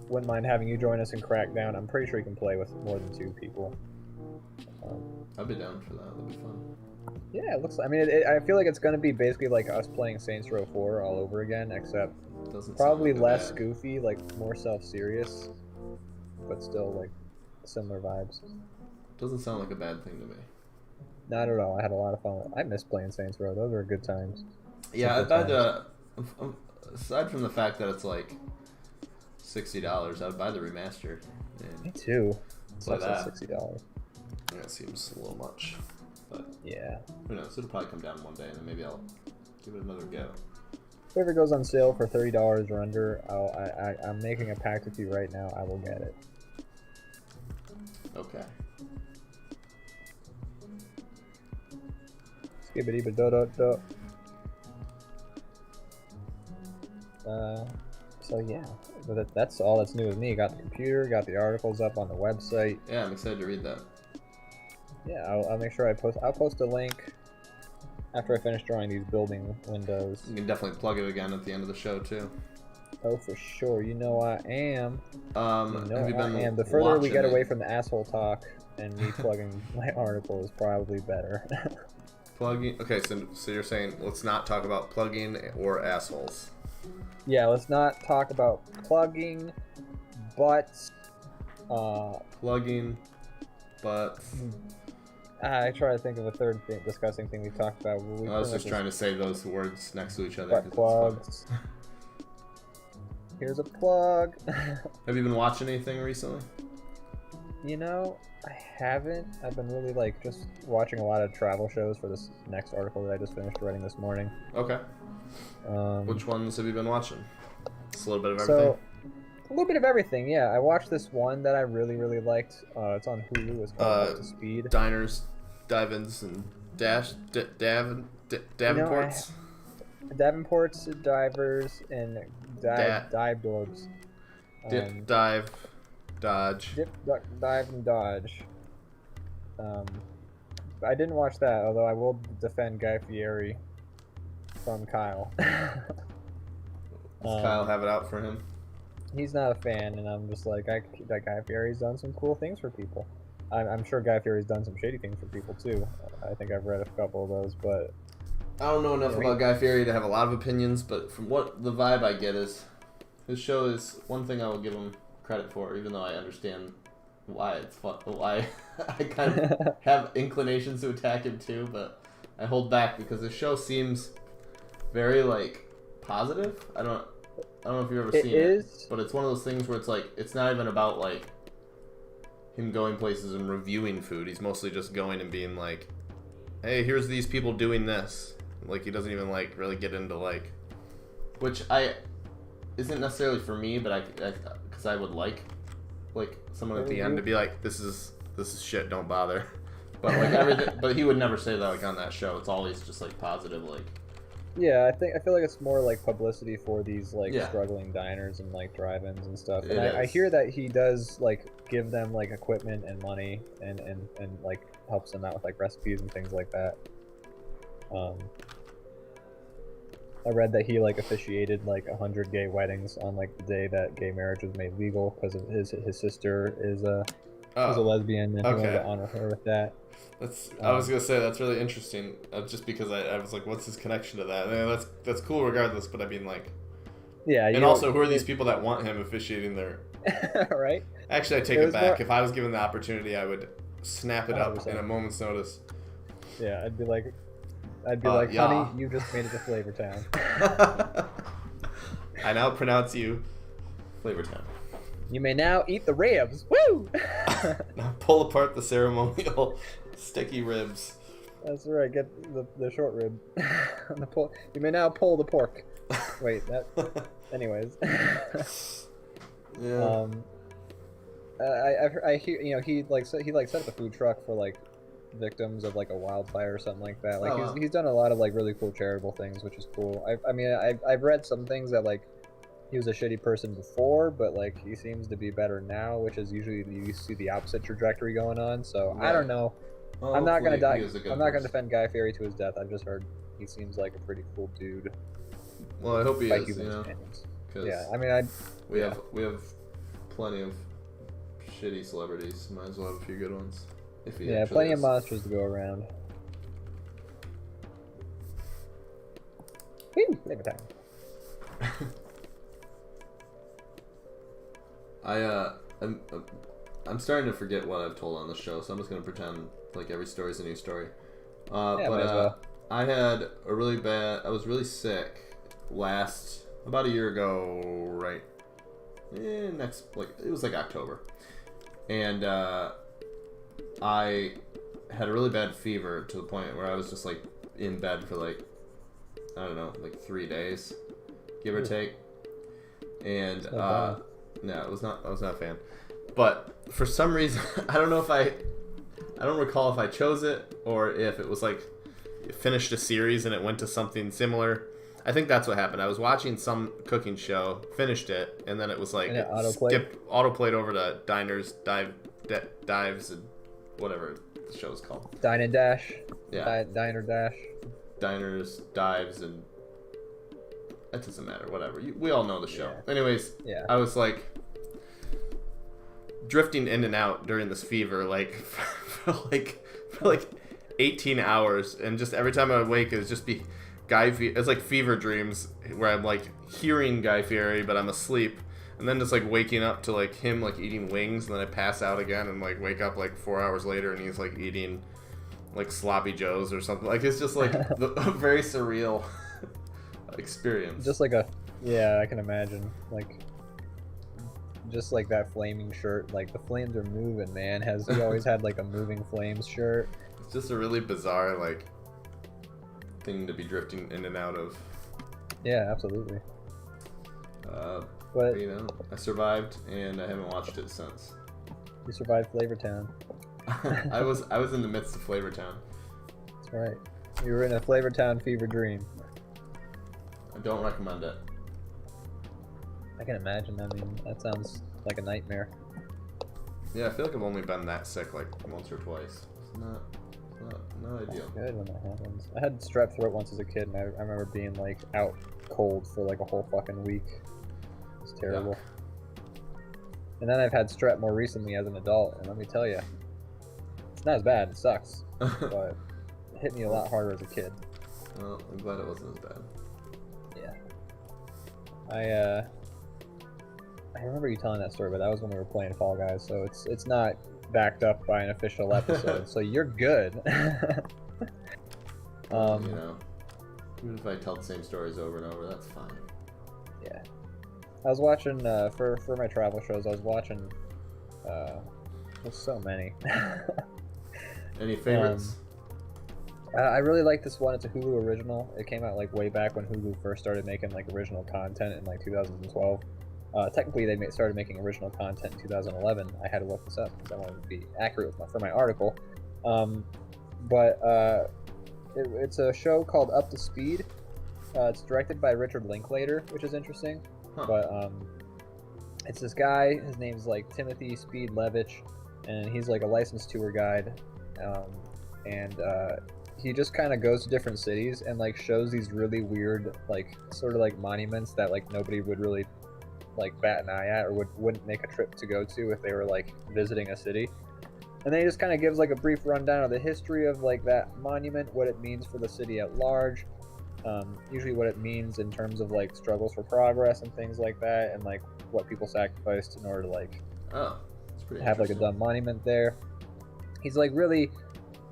S2: Wouldn't mind having you join us in Crackdown. I'm pretty sure you can play with more than 2 people.
S1: I'd be down for that. That'd be fun.
S2: Yeah, it looks. I mean, I feel like it's gonna be basically like us playing Saints Row 4 all over again, except probably less goofy, like more self-serious, but still like similar vibes.
S1: Doesn't sound like a bad thing to me.
S2: Not at all. I had a lot of fun. I miss playing Saints Row. Those were good times.
S1: Yeah, aside from the fact that it's like $60, I'd buy the remaster.
S2: Me too.
S1: Play that.
S2: $60.
S1: Yeah, it seems a little much, but
S2: yeah.
S1: Who knows? It'll probably come down one day, and then maybe I'll give it another go.
S2: If it ever goes on sale for $30 or under, I'm making a pact with you right now. I will get it.
S1: Okay.
S2: Skibbity ba do do do. So yeah, but that's all that's new with me. Got the computer, got the articles up on the website.
S1: Yeah, I'm excited to read that.
S2: Yeah, I'll make sure I'll post a link after I finish drawing these building windows.
S1: You can definitely plug it again at the end of the show too.
S2: Oh, for sure. You know I am.
S1: Have you been
S2: The further we get away from the asshole talk and me plugging my article is probably better.
S1: Plugging. Okay, so you're saying let's not talk about plugging or assholes.
S2: Yeah, let's not talk about plugging, but
S1: plugging, but
S2: I try to think of a third thing, disgusting thing we talked about.
S3: I was just trying to say those words next to each other.
S2: Butt plugs. Here's a plug.
S3: Have you been watching anything recently?
S2: You know, I haven't. I've been really like just watching a lot of travel shows for this next article that I just finished writing this morning.
S3: Okay. Which ones have you been watching? Just a little bit of everything.
S2: So, a little bit of everything. Yeah, I watched this one that I really liked. It's on Hulu. It's called Up to Speed.
S3: Diners, Dive-ins, and Davenports.
S2: Davenports, divers, and dive doors.
S3: Dip, dive, dodge.
S2: Dip, duck, dive, and dodge. I didn't watch that, although I will defend Guy Fieri from Kyle.
S3: Does Kyle have it out for him?
S2: He's not a fan, and I'm just like, that Guy Fieri's done some cool things for people. I'm sure Guy Fieri's done some shady things for people too. I think I've read a couple of those, but
S3: I don't know enough about Guy Fieri to have a lot of opinions, but from what the vibe I get is, his show is one thing I will give him credit for, even though I understand why it's fun, why I kind of have inclinations to attack him too, but I hold back because the show seems very like positive. I don't know if you've ever seen it, but it's one of those things where it's like it's not even about like him going places and reviewing food. He's mostly just going and being like, hey, here's these people doing this. Like, he doesn't even like really get into like, which isn't necessarily for me, but because I would like someone at the end to be like, this is shit, don't bother. But like everything, but he would never say that like on that show. It's always just like positive, like.
S2: Yeah, I feel like it's more like publicity for these like struggling diners and like drive-ins and stuff. And I hear that he does like give them like equipment and money and like helps them out with like recipes and things like that. I read that he like officiated like 100 gay weddings on like the day that gay marriage was made legal because of his sister is a lesbian and he wanted to honor her with that.
S3: I was gonna say that's really interesting, just because I was like, what's his connection to that? And that's cool regardless, but I mean like,
S2: yeah.
S3: And also, who are these people that want him officiating their?
S2: Right.
S3: Actually, I take it back. If I was given the opportunity, I would snap it 100%. Up in a moment's notice.
S2: Yeah, I'd be like,
S3: yeah.
S2: Honey, you just made it to Flavor Town.
S3: I now pronounce you Flavor Town.
S2: You may now eat the ribs. Woo!
S3: Now pull apart the ceremonial sticky ribs.
S2: That's right. Get the short rib. You may now pull the pork. Wait, that. Anyways.
S3: Yeah.
S2: I hear he set up a food truck for like victims of like a wildfire or something like that. Like he's done a lot of like really cool charitable things, which is cool. I've read some things that like he was a shitty person before, but like he seems to be better now, which is usually you see the opposite trajectory going on. So right. I don't know. Well, I'm not gonna defend Guy Fieri to his death. I've just heard he seems like a pretty cool dude.
S3: Well, I hope he is. You know,
S2: yeah, I mean,
S3: we have plenty of shitty celebrities. Might as well have a few good ones.
S2: Yeah, plenty of monsters to go around. Woo! Flavor time.
S3: I'm starting to forget what I've told on the show, so I'm just gonna pretend like every story's a new story. I was really sick about a year ago, right? It was like October, and I had a really bad fever to the point where I was just like in bed for like, I don't know, like 3 days, give or take. And no, I was not a fan. But for some reason, I don't recall if I chose it or if it was like it finished a series and it went to something similar. I think that's what happened. I was watching some cooking show, finished it, and then it was like autoplayed over to Diners, Dives, and whatever the show's called.
S2: Dine and Dash.
S3: Yeah.
S2: Diner Dash.
S3: Diners, Dives, and it doesn't matter. Whatever. We all know the show. Yeah. Anyways,
S2: yeah.
S3: I was like drifting in and out during this fever, like for like 18 hours, and just every time I would wake, it would just be it's like fever dreams where I'm like hearing Guy Fieri, but I'm asleep, and then just like waking up to like him like eating wings, and then I pass out again and like wake up like 4 hours later and he's like eating
S1: like Sloppy Joes or something. Like it's just like a very surreal experience.
S2: Just like I can imagine, like, just like that flaming shirt, like the flames are moving, man. He always had like a moving flames shirt?
S1: It's just a really bizarre like thing to be drifting in and out of.
S2: Yeah, absolutely.
S1: But you know, I survived, and I haven't watched it since.
S2: You survived Flavortown.
S1: I was in the midst of Flavortown.
S2: That's right. You were in a Flavortown fever dream.
S1: I don't recommend it.
S2: I can imagine. I mean, that sounds like a nightmare.
S1: Yeah, I feel like I've only been that sick like once or twice. It's not ideal.
S2: It's good when that happens. I had strep throat once as a kid, and I remember being like out cold for like a whole fucking week. It's terrible. Yuck. And then I've had strep more recently as an adult, and let me tell you, it's not as bad. It sucks, but it hit me a lot harder as a kid.
S1: Well, I'm glad it wasn't as bad.
S2: Yeah. I remember you telling that story, but that was when we were playing Fall Guys, so it's not backed up by an official episode, so you're good.
S1: You know, even if I tell the same stories over and over, that's fine.
S2: Yeah. I was watching, for my travel shows, I was watching, there's so many.
S1: Any favorites?
S2: I really like this one. It's a Hulu original. It came out like way back when Hulu first started making like original content in like 2012. Technically, they started making original content in 2011. I had to look this up because I wanted to be accurate for my article. It's a show called Up to Speed. It's directed by Richard Linklater, which is interesting.
S1: Huh.
S2: But it's this guy. His name's like Timothy Speed Levitch, and he's like a licensed tour guide. He just kind of goes to different cities and like shows these really weird, like sort of like monuments that like nobody would really like bat an eye at or wouldn't make a trip to go to if they were like visiting a city. And then he just kind of gives like a brief rundown of the history of like that monument, what it means for the city at large, usually what it means in terms of like struggles for progress and things like that, and like what people sacrificed in order to like have like a dumb monument there. He's like really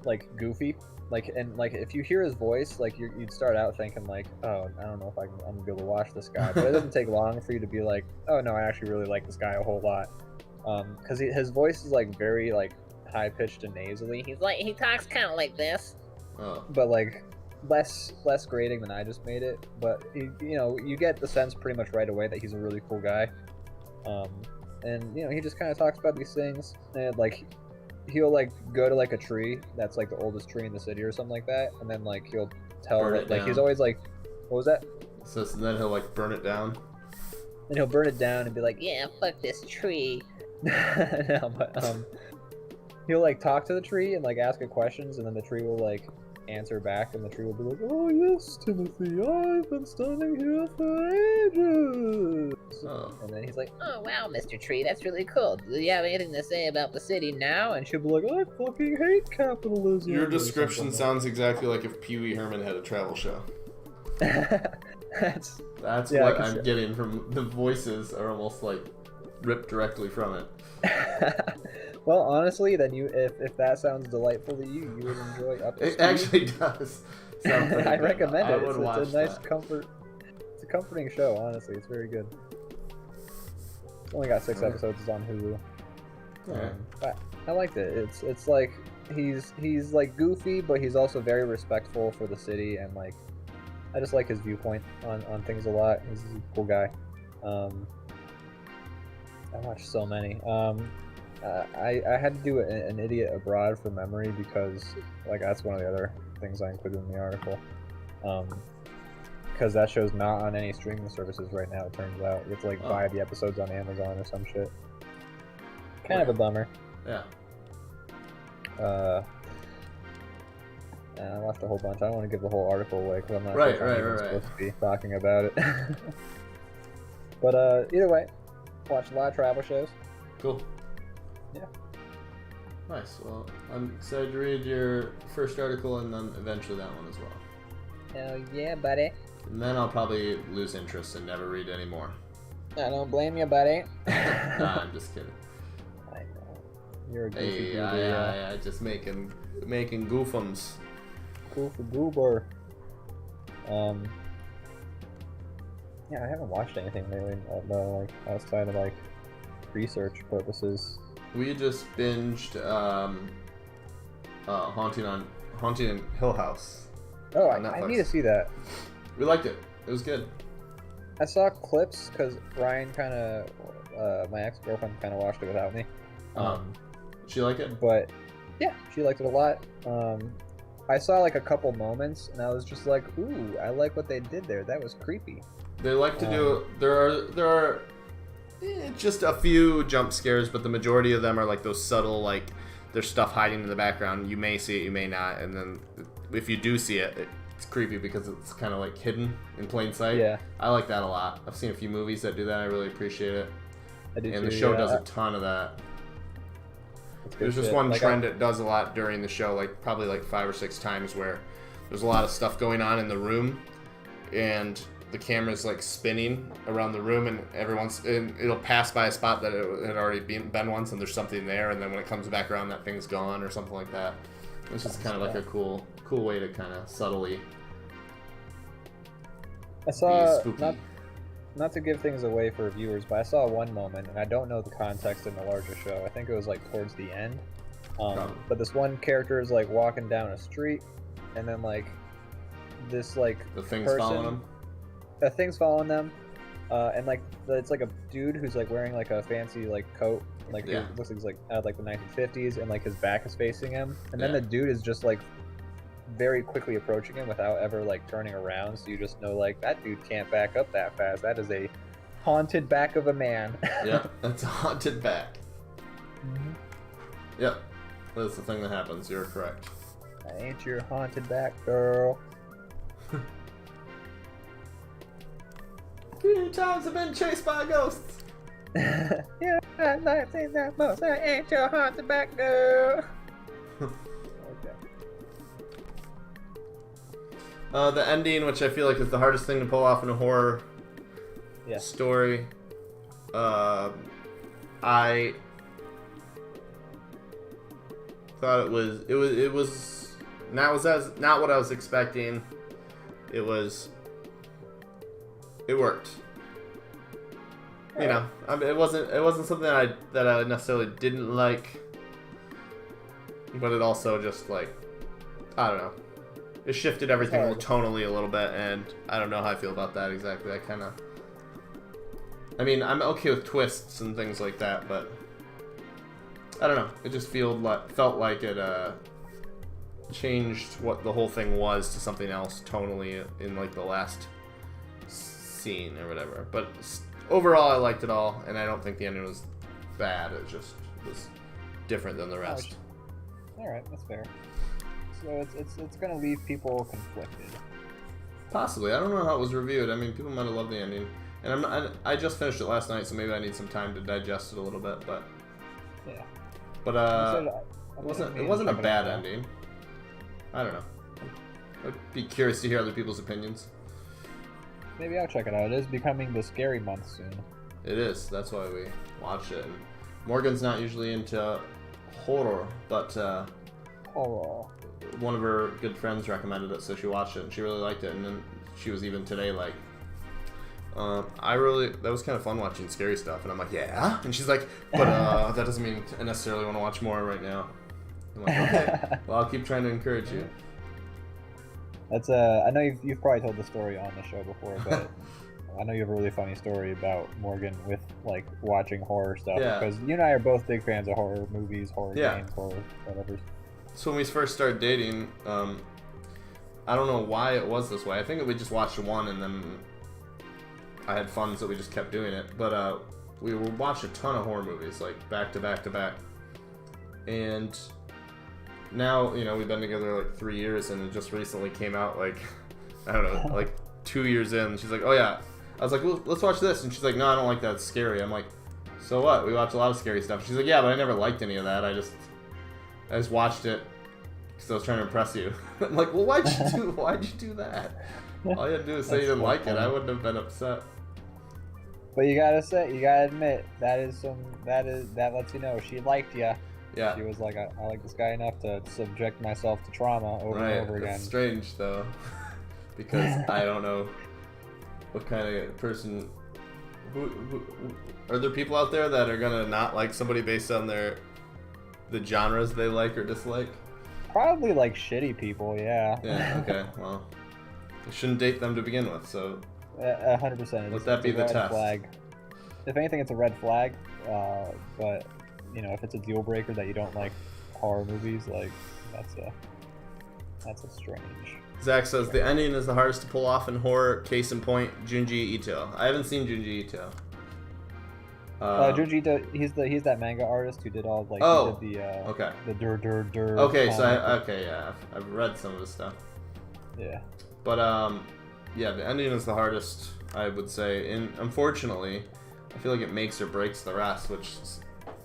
S2: like goofy. Like, and like if you hear his voice, like you'd start out thinking like, oh, I don't know if I'm gonna be able to watch this guy, but it doesn't take long for you to be like, oh no, I actually really like this guy a whole lot, because his voice is like very like high pitched and nasally. He talks kind of like this, but like less grating than I just made it. But you get the sense pretty much right away that he's a really cool guy, and he just kind of talks about these things, and like he'll like go to like a tree that's like the oldest tree in the city or something like that, and then like he'll tell it, like he's always like, what was that?
S1: So then he'll like burn it down.
S2: And he'll burn it down and be like, yeah, fuck this tree. No, but he'll like talk to the tree and like ask it questions, and then the tree will like answer back, and the tree will be like, oh yes, Timothy, I've been standing here for ages. And then he's like, oh wow, Mr. Tree, that's really cool. Do you have anything to say about the city now? And she'll be like, I fucking hate capitalism.
S1: Your description sounds exactly like if Pee Wee Herman had a travel show.
S2: That's
S1: what I'm getting from the voices are almost like ripped directly from it.
S2: Well, honestly, then if that sounds delightful to you, you would enjoy Up to Speed.
S1: It actually does.
S2: I recommend it. It's a nice
S1: that.
S2: comfort. It's a comforting show. Honestly, it's very good. It's only got 6 episodes. It's on Hulu. But I liked it. It's like he's like goofy, but he's also very respectful for the city, and like I just like his viewpoint on things a lot. He's a cool guy. I watched so many. I had to do an Idiot Abroad for memory because like that's one of the other things I included in the article. Because that show's not on any streaming services right now, it turns out. You have to like buy the episodes on Amazon or some shit. Kind of a bummer.
S1: Yeah.
S2: I watched a whole bunch. I don't want to give the whole article away because I'm not
S1: right,
S2: supposed to be talking about it. But either way, watched a lot of travel shows.
S1: Cool.
S2: Yeah.
S1: Nice. Well, I'm excited to read your first article and then eventually that one as well.
S2: Hell yeah, buddy.
S1: And then I'll probably lose interest and never read anymore.
S2: I don't blame you, buddy.
S1: Nah, I'm just kidding.
S2: I know. You're a goofy
S3: Hey,
S2: goober, yeah.
S3: I just making goofums.
S2: Goofy goober. Yeah, I haven't watched anything lately, like outside of like research purposes.
S3: We just binged Haunting in Hill House.
S2: Oh,
S3: on
S2: I
S3: Netflix.
S2: need to see that.
S3: We liked it. It was good.
S2: I saw clips because Ryan kind of, my ex-girlfriend kind of watched it without me.
S3: She like it?
S2: But yeah, she liked it a lot. I saw like a couple moments, and I was just like, "Ooh, I like what they did there. That was creepy."
S3: They like to do. There are just a few jump scares, but the majority of them are like those subtle, like there's stuff hiding in the background. You may see it, you may not, and then if you do see it, it's creepy because it's kind of like hidden in plain sight.
S2: Yeah,
S3: I like that a lot. I've seen a few movies that do that. I really appreciate it.
S2: I do
S3: And
S2: too,
S3: the show
S2: yeah.
S3: does a ton of that.
S2: It's good
S3: There's just
S2: shit.
S3: one
S2: Like,
S3: trend it does a lot during the show, like probably like 5 or 6 times, where there's a lot of stuff going on in the room, and the camera's like spinning around the room, and it'll pass by a spot that it had already been once, and there's something there, and then when it comes back around, that thing's gone or something like that. It's just kind of like a cool way to kind of subtly.
S2: I saw
S3: spooky.
S2: not to give things away for viewers, but I saw one moment, and I don't know the context in the larger show. I think it was like towards the end. But this one character is like walking down a street, and then like this like
S3: The thing's
S2: person,
S3: following them.
S2: a thing's following them, and like it's like a dude who's like wearing like a fancy like coat, like
S3: Yeah.
S2: it looks like he's like out of like the 1950s, and like his back is facing him, and then
S3: Yeah.
S2: the dude is just like very quickly approaching him without ever like turning around, so you just know like that dude can't back up that fast. That is a haunted back of a man.
S3: Yep, that's a haunted back.
S2: Mhm.
S3: Yep, that's the thing that happens. You're correct.
S2: I ain't your haunted back girl.
S3: 3 times I've been chased by ghosts.
S2: Yeah, I like saying that most. I ain't your haunted back girl. Okay.
S3: The ending, which I feel like is the hardest thing to pull off in a horror
S2: Yeah.
S3: story. I thought it was not what I was expecting. It worked. You know, I mean, it wasn't something that I necessarily didn't like, but it also just like, I don't know. It shifted everything tonally a little bit, and I don't know how I feel about that exactly. I mean, I'm okay with twists and things like that, but I don't know. It just felt like it changed what the whole thing was to something else tonally in like the last scene or whatever. But overall, I liked it all, and I don't think the ending was bad. It just was different than the rest.
S2: All right, that's fair. So it's gonna leave people conflicted.
S3: Possibly. I don't know how it was reviewed. I mean, people might have loved the ending, and I just finished it last night, so maybe I need some time to digest it a little bit. But
S2: Yeah.
S3: But it wasn't a bad ending. I don't know. I'd be curious to hear other people's opinions.
S2: Maybe I'll check it out. It is becoming the scary month soon.
S3: It is. That's why we watched it. And Morgan's not usually into horror, but
S2: Horror.
S3: one of her good friends recommended it, so she watched it and she really liked it. And then she was even today like, that was kind of fun watching scary stuff. And I'm like, yeah. And she's like, but that doesn't mean I necessarily want to watch more right now. I'm like, okay. Well, I'll keep trying to encourage you.
S2: That's I know you've probably told the story on the show before, but I know you have a really funny story about Morgan with like watching horror stuff.
S3: Yeah.
S2: Because you and I are both big fans of horror movies, horror games, horror whatever.
S3: So when we first started dating, I don't know why it was this way. I think we just watched one and then I had fun, so we just kept doing it. But we watched a ton of horror movies, like back to back to back. And now, you know, we've been together like 3 years, and it just recently came out like, I don't know, like 2 years in. She's like, oh yeah. I was like, well, let's watch this. And she's like, no, I don't like that. It's scary. I'm like, so what? We watch a lot of scary stuff. She's like, yeah, but I never liked any of that. I just watched it because I was trying to impress you. I'm like, well, why'd you do that? All you had to do is say you didn't like it. I wouldn't have been upset.
S2: But you gotta admit, that lets you know she liked you.
S3: Yeah.
S2: She was like, I like this guy enough to subject myself to trauma over
S3: Right.
S2: and over again.
S3: It's strange though, because I don't know what kind of person. Who are there people out there that are gonna not like somebody based on the genres they like or dislike?
S2: Probably like shitty people, yeah.
S3: Yeah. Okay. Well, you shouldn't date them to begin with. So
S2: 100%.
S3: let that be the test.
S2: Flag. If anything, it's a red flag. But you know, if it's a deal breaker that you don't like horror movies, like that's a strange.
S3: Zach says the ending is the hardest to pull off in horror. Case in point, Junji Ito. I haven't seen Junji Ito.
S2: Junji Ito, he's that manga artist who did all like he did
S3: okay.
S2: the dur.
S3: Okay, so yeah, I've read some of his stuff.
S2: Yeah.
S3: But yeah, the ending is the hardest, I would say, and unfortunately, I feel like it makes or breaks the rest, which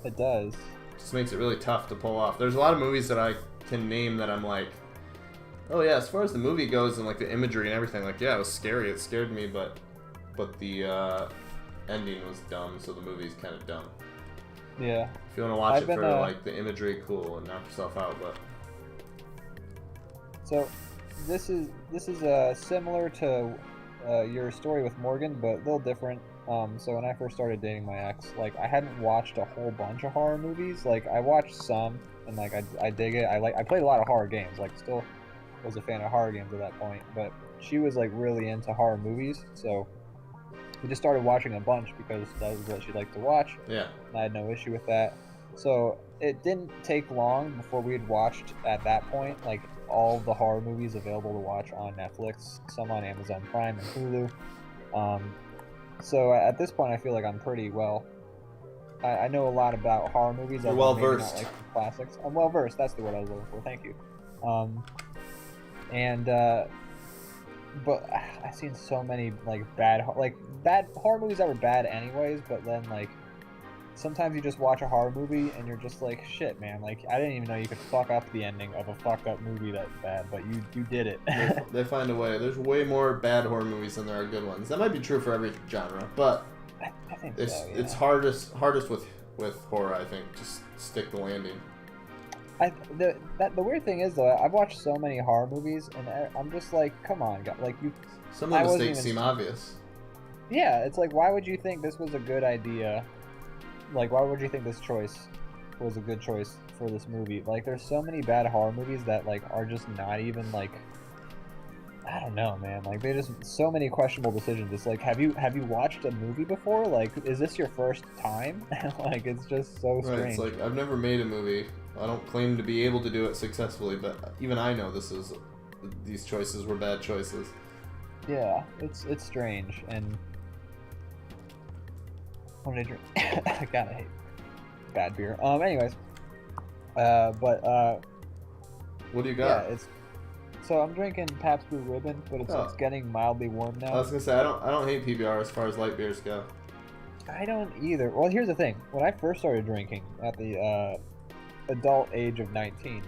S2: it does.
S3: Just makes it really tough to pull off. There's a lot of movies that I can name that I'm like, oh yeah, as far as the movie goes and like the imagery and everything, like yeah, it was scary, it scared me, but the ending was dumb, so the movie's kind of dumb.
S2: Yeah.
S3: If you want to watch it for like the imagery, cool, and knock yourself out, but.
S2: So, this is similar to your story with Morgan, but a little different. So when I first started dating my ex, like I hadn't watched a whole bunch of horror movies. Like I watched some, and like I dig it. I played a lot of horror games. Like still was a fan of horror games at that point. But she was like really into horror movies, so we just started watching a bunch because that was what she liked to watch.
S3: Yeah.
S2: And I had no issue with that. So it didn't take long before we had watched at that point like all the horror movies available to watch on Netflix, some on Amazon Prime and Hulu. So at this point, I feel like I'm pretty well. I know a lot about horror movies.
S3: You're well versed.
S2: Like the classics. I'm well versed. That's the word I was looking for. Thank you. But I've seen so many like bad horror movies that were bad anyways. But then like sometimes you just watch a horror movie and you're just like, shit, man. Like I didn't even know you could fuck up the ending of a fucked up movie that's bad, but you did it.
S3: They find a way. There's way more bad horror movies than there are good ones. That might be true for every genre, but
S2: I think
S3: it's
S2: so, yeah.
S3: it's hardest with horror. I think just stick the landing.
S2: The weird thing is though, I've watched so many horror movies and I'm just like, come on, God, like you.
S3: Some of the mistakes seem obvious.
S2: Yeah, it's like, why would you think this was a good idea? Like, why would you think this choice was a good choice for this movie? Like, there's so many bad horror movies that, like, are just not even, like, I don't know, man. Like, they just, so many questionable decisions. It's like, have you watched a movie before? Like, is this your first time? Like, it's just so strange.
S3: Right, it's like, I've never made a movie. I don't claim to be able to do it successfully, but even I know these choices were bad choices.
S2: Yeah, it's strange, and I'm gonna drink. God, I hate bad beer. Anyways, what
S3: do you got?
S2: Yeah, so I'm drinking Pabst Blue Ribbon, but it's getting mildly warm now.
S3: I was gonna say I don't hate PBR as far as light beers go.
S2: I don't either. Well, here's the thing: when I first started drinking at the adult age of 19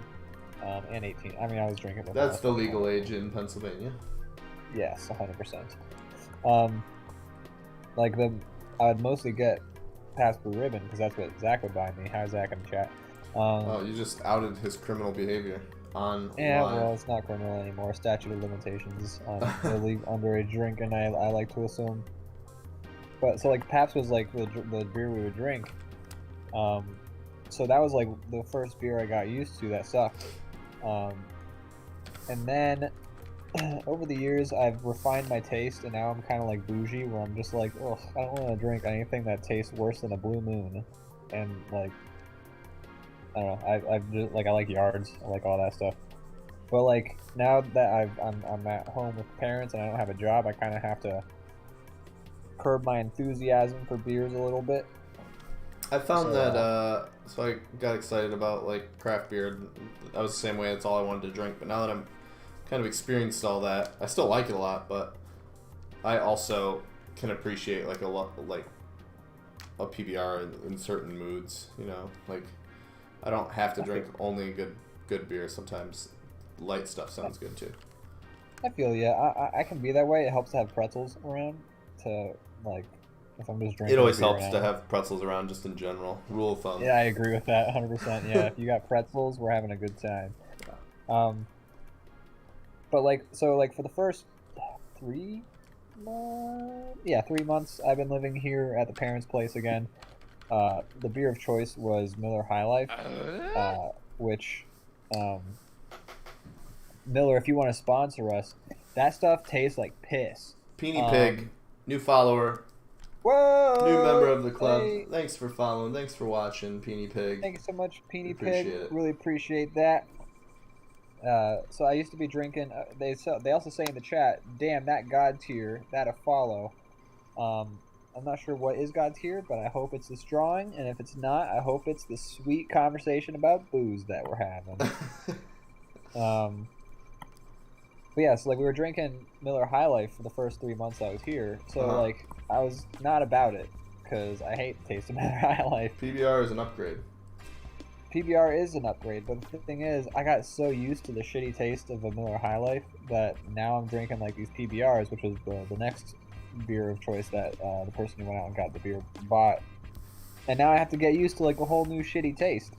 S2: and 18, I mean, I was drinking.
S3: That's the legal age in Pennsylvania.
S2: Yes, 100%. Like I'd mostly get Pabst Blue Ribbon because that's what Zach would buy me. Hi, Zach in the chat.
S3: You just outed his criminal behavior on.
S2: Yeah, well, it's not criminal anymore. Statute of limitations on illegal underage drink, and I like to assume. But so like Pabst was like the beer we would drink. So that was like the first beer I got used to that sucked. And then over the years, I've refined my taste, and now I'm kind of like bougie, where I'm just like, ugh, I don't want to drink anything that tastes worse than a Blue Moon. And like, I don't know, I've just like I like yards, I like all that stuff. But like now that I'm at home with parents and I don't have a job, I kind of have to curb my enthusiasm for beers a little bit.
S3: I found that so I got excited about like craft beer. I was the same way. That's all I wanted to drink. But now that I'm kind of experienced all that, I still like it a lot. But I also can appreciate like a PBR in certain moods. You know, like I don't have to drink only good beer. Sometimes light stuff sounds good too.
S2: I feel I can be that way. It helps to have pretzels around to like if I'm just drinking.
S1: It always
S2: beer
S1: helps
S2: now.
S1: to have pretzels around, just in general. Rule of thumb.
S2: Yeah, I agree with that 100%. Yeah, if you got pretzels, we're having a good time. But like, so like for the first 3 months I've been living here at the parents' place again. The beer of choice was Miller High Life, which Miller, if you want to sponsor us, that stuff tastes like piss.
S1: Peony Pig, new follower,
S2: Whoa!
S1: new member of the club.
S2: Hey.
S1: Thanks for following. Thanks for watching, Peony Pig.
S2: Thank you so much, Peony
S1: Appreciate
S2: Pig.
S1: it.
S2: Really appreciate that. So I used to be drinking. They also say in the chat, "Damn, that God tier, that a follow." I'm not sure what is God tier, but I hope it's this drawing, and if it's not, I hope it's the sweet conversation about booze that we're having. But yeah, so like we were drinking Miller High Life for the first 3 months I was here, so like I was not about it because I hate the taste of Miller High Life.
S1: PBR is an upgrade.
S2: PBR is an upgrade, but the thing is, I got so used to the shitty taste of a Miller High Life that now I'm drinking like these PBRs, which was the next beer of choice that the person who went out and got the beer bought, and now I have to get used to like a whole new shitty taste.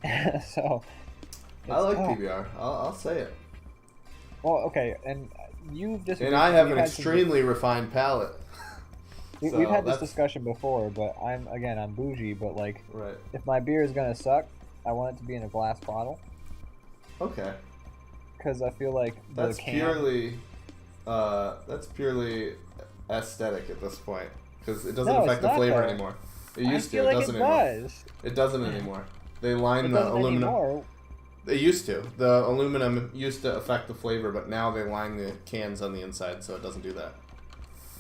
S2: So
S1: I like PBR. I'll say it.
S2: Well, okay, and you've just
S1: And I have an extremely refined palate.
S2: We've had this discussion before, but I'm bougie, but like,
S1: right.
S2: If my beer is gonna suck, I want it to be in a glass bottle.
S1: Okay.
S2: Because I feel like
S1: that's purely aesthetic at this point, because it doesn't affect the flavor anymore. It used to. It doesn't anymore. It doesn't anymore. They line the aluminum. Anymore. They used to. The aluminum used to affect the flavor, but now they line the cans on the inside, so it doesn't do that.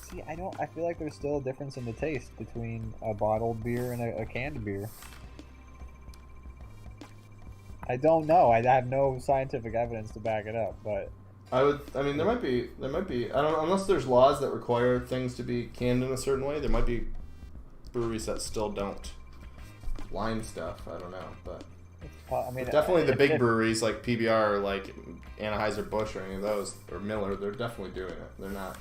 S2: See, I feel like there's still a difference in the taste between a bottled beer and a canned beer. I don't know. I have no scientific evidence to back it up, but
S1: there might be. I don't know, unless there's laws that require things to be canned in a certain way. There might be breweries that still don't line stuff. I don't know, but definitely the big breweries like PBR or like Anheuser-Busch or any of those, or Miller, they're definitely doing it. They're not.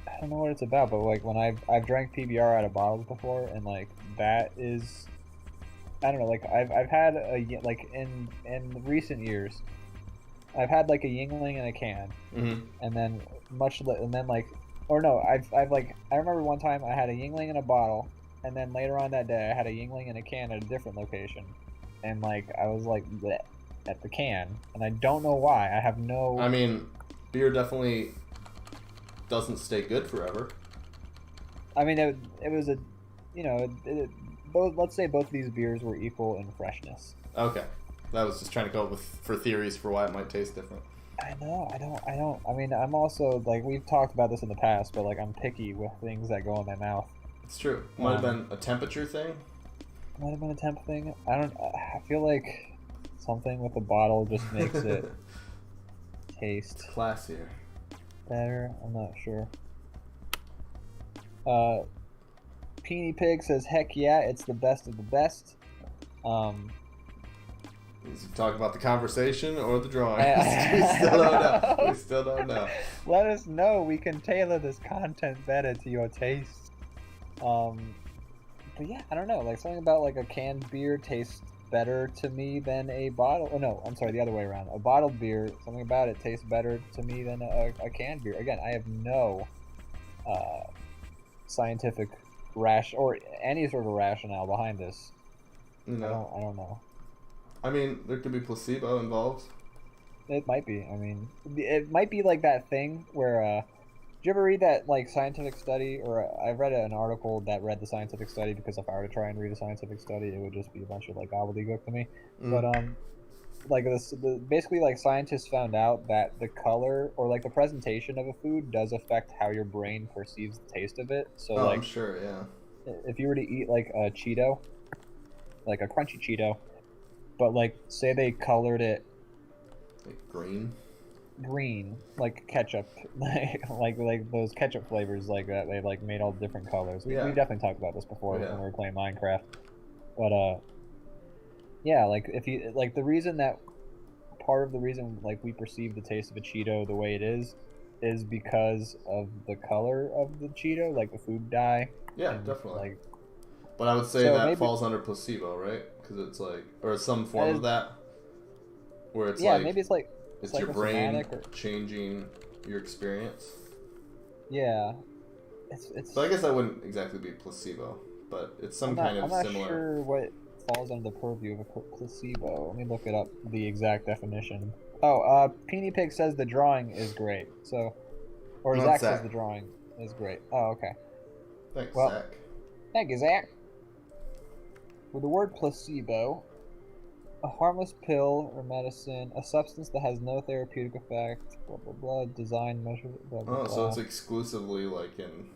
S2: I don't know what it's about, but like when I've drank PBR out of bottles before, and like that is, I don't know, like I've had like in recent years, I've had like a Yingling in a can, and then I remember one time I had a Yingling in a bottle, and then later on that day I had a Yingling in a can at a different location, and like I was like bleh at the can, and I don't know why. I have no.
S1: I mean, beer definitely doesn't stay good forever.
S2: I mean, it was a, let's say both of these beers were equal in freshness.
S1: Okay. I was just trying to go for theories for why it might taste different.
S2: I know. I mean, I'm also, like, we've talked about this in the past, but, like, I'm picky with things that go in my mouth.
S1: It's true. Might have been a temperature thing.
S2: Might have been a temp thing. I feel like something with the bottle just makes it taste
S1: classier.
S2: Better. I'm not sure. Peony Pig says, "Heck yeah, it's the best of the best."
S1: Is it talking about the conversation or the drawing? We still don't know.
S2: Let us know. We can tailor this content better to your taste. But yeah, I don't know. Like something about like a canned beer tastes better to me than a bottle. Oh no, I'm sorry, the other way around. A bottled beer, something about it tastes better to me than a canned beer. Again, I have no scientific or any sort of rationale behind this.
S1: No.
S2: I don't know.
S1: I mean, there could be placebo involved.
S2: It might be. I mean, it might be like that thing where, did you ever read that, like, scientific study? Or I read an article that read the scientific study, because if I were to try and read a scientific study, it would just be a bunch of, like, gobbledygook to me. But, like, basically, like, scientists found out that the color, or, like, the presentation of a food does affect how your brain perceives the taste of it. So, like,
S1: I'm sure, yeah.
S2: If you were to eat, like, a Cheeto, like a crunchy Cheeto, but like say they colored it
S1: like green, like
S2: ketchup, like those ketchup flavors like that, they like made all different colors. We definitely talked about this before when we were playing Minecraft. But yeah, like if you like part of the reason like we perceive the taste of a Cheeto the way it is is because of the color of the Cheeto, like the food dye.
S3: Yeah,
S2: and,
S3: definitely.
S2: Like,
S3: but I would say
S2: so
S3: that
S2: maybe,
S3: falls under placebo, right? Because it's like, or some form of that, where it's
S2: yeah,
S3: like,
S2: maybe
S3: it's
S2: like
S3: your
S2: a
S3: brain
S2: somatic or,
S3: changing your experience.
S2: yeah, it's.
S3: But I guess that wouldn't exactly be placebo, but it's some kind
S2: I'm
S3: of
S2: not
S3: similar.
S2: sure what falls under the purview of a placebo. Let me look it up, the exact definition. Oh, Peony Pig says the drawing is great. So, or
S3: Not
S2: Zach
S3: Zach.
S2: says the drawing is great. Oh, okay.
S3: Thanks,
S2: Well,
S3: Zach.
S2: thank you, Zach. With the word placebo, a harmless pill or medicine, a substance that has no therapeutic effect, blah blah blah, design measure, blah blah
S3: Oh, so
S2: blah.
S3: it's exclusively like in.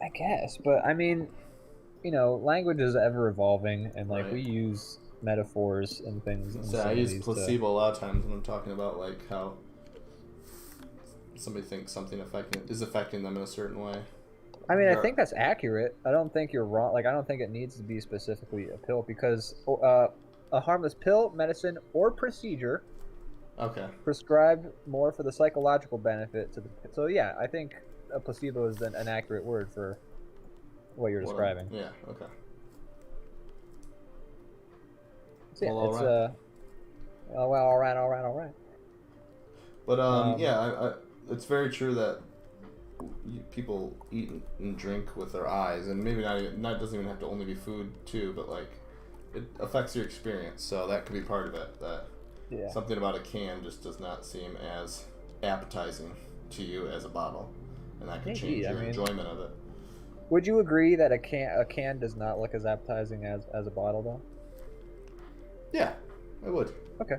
S2: I guess, but I mean, language is ever evolving, and like we
S3: Right.
S2: use metaphors and things and
S3: So I use
S2: similes to.
S3: placebo a lot of times when I'm talking about like how somebody thinks something is affecting them in a certain way.
S2: I mean, I think that's accurate. I don't think you're wrong. Like, I don't think it needs to be specifically a pill because a harmless pill, medicine, or procedure
S3: Okay.
S2: prescribed more for the psychological benefit to the. So yeah, I think a placebo is an accurate word for what you're describing.
S3: Yeah. Okay.
S2: So yeah,
S3: Well,
S2: it's
S3: alright.
S2: oh well, all right.
S3: But
S2: Um,
S3: yeah, it's very true that people eat and drink with their eyes, and maybe not doesn't even have to only be food too, but like it affects your experience. So that could be part of it. That
S2: yeah.
S3: something about a can just does not seem as appetizing to you as a bottle, and that could
S2: Maybe,
S3: change
S2: I
S3: your
S2: mean,
S3: enjoyment of it.
S2: would you agree that a can does not look as appetizing as a bottle though?
S3: Yeah, I would.
S2: Okay.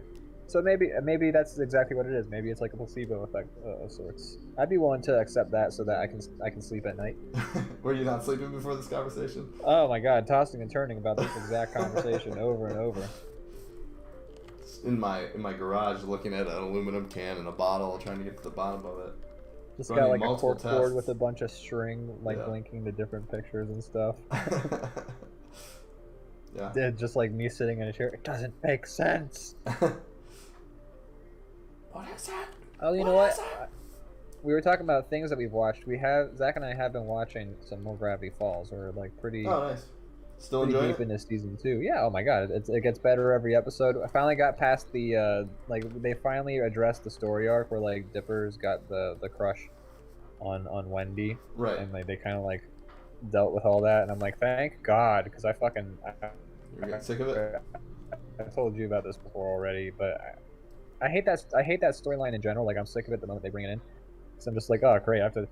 S2: So maybe that's exactly what it is. Maybe it's like a placebo effect of sorts. I'd be willing to accept that so that I can sleep at night.
S3: Were you not sleeping before this conversation?
S2: Oh my god, tossing and turning about this exact conversation over and over.
S3: In my garage, looking at an aluminum can and a bottle, trying to get to the bottom of it.
S2: Just
S3: Running
S2: got like a
S3: multiple
S2: cork board
S3: tests.
S2: with a bunch of string, like
S3: Yeah.
S2: blinking to different pictures and stuff.
S3: Yeah.
S2: Yeah, just like me sitting in a chair. It doesn't make sense.
S3: What is that?
S2: Oh, you know what? We were talking about things that we've watched. Zach and I have been watching some more Gravity Falls. We're like pretty
S3: Oh, nice. Still
S2: pretty
S3: enjoying
S2: deep
S3: it?
S2: into season 2. Yeah. Oh my god, it gets better every episode. I finally got past the like they finally addressed the story arc where like Dipper's got the crush on Wendy,
S3: Right.
S2: and like they kind of like dealt with all that, and I'm like, thank God, because
S3: You're getting sick of it?
S2: I told you about this before already, but I hate that storyline in general. Like I'm sick of it the moment they bring it in, because I'm just like, oh great, I have to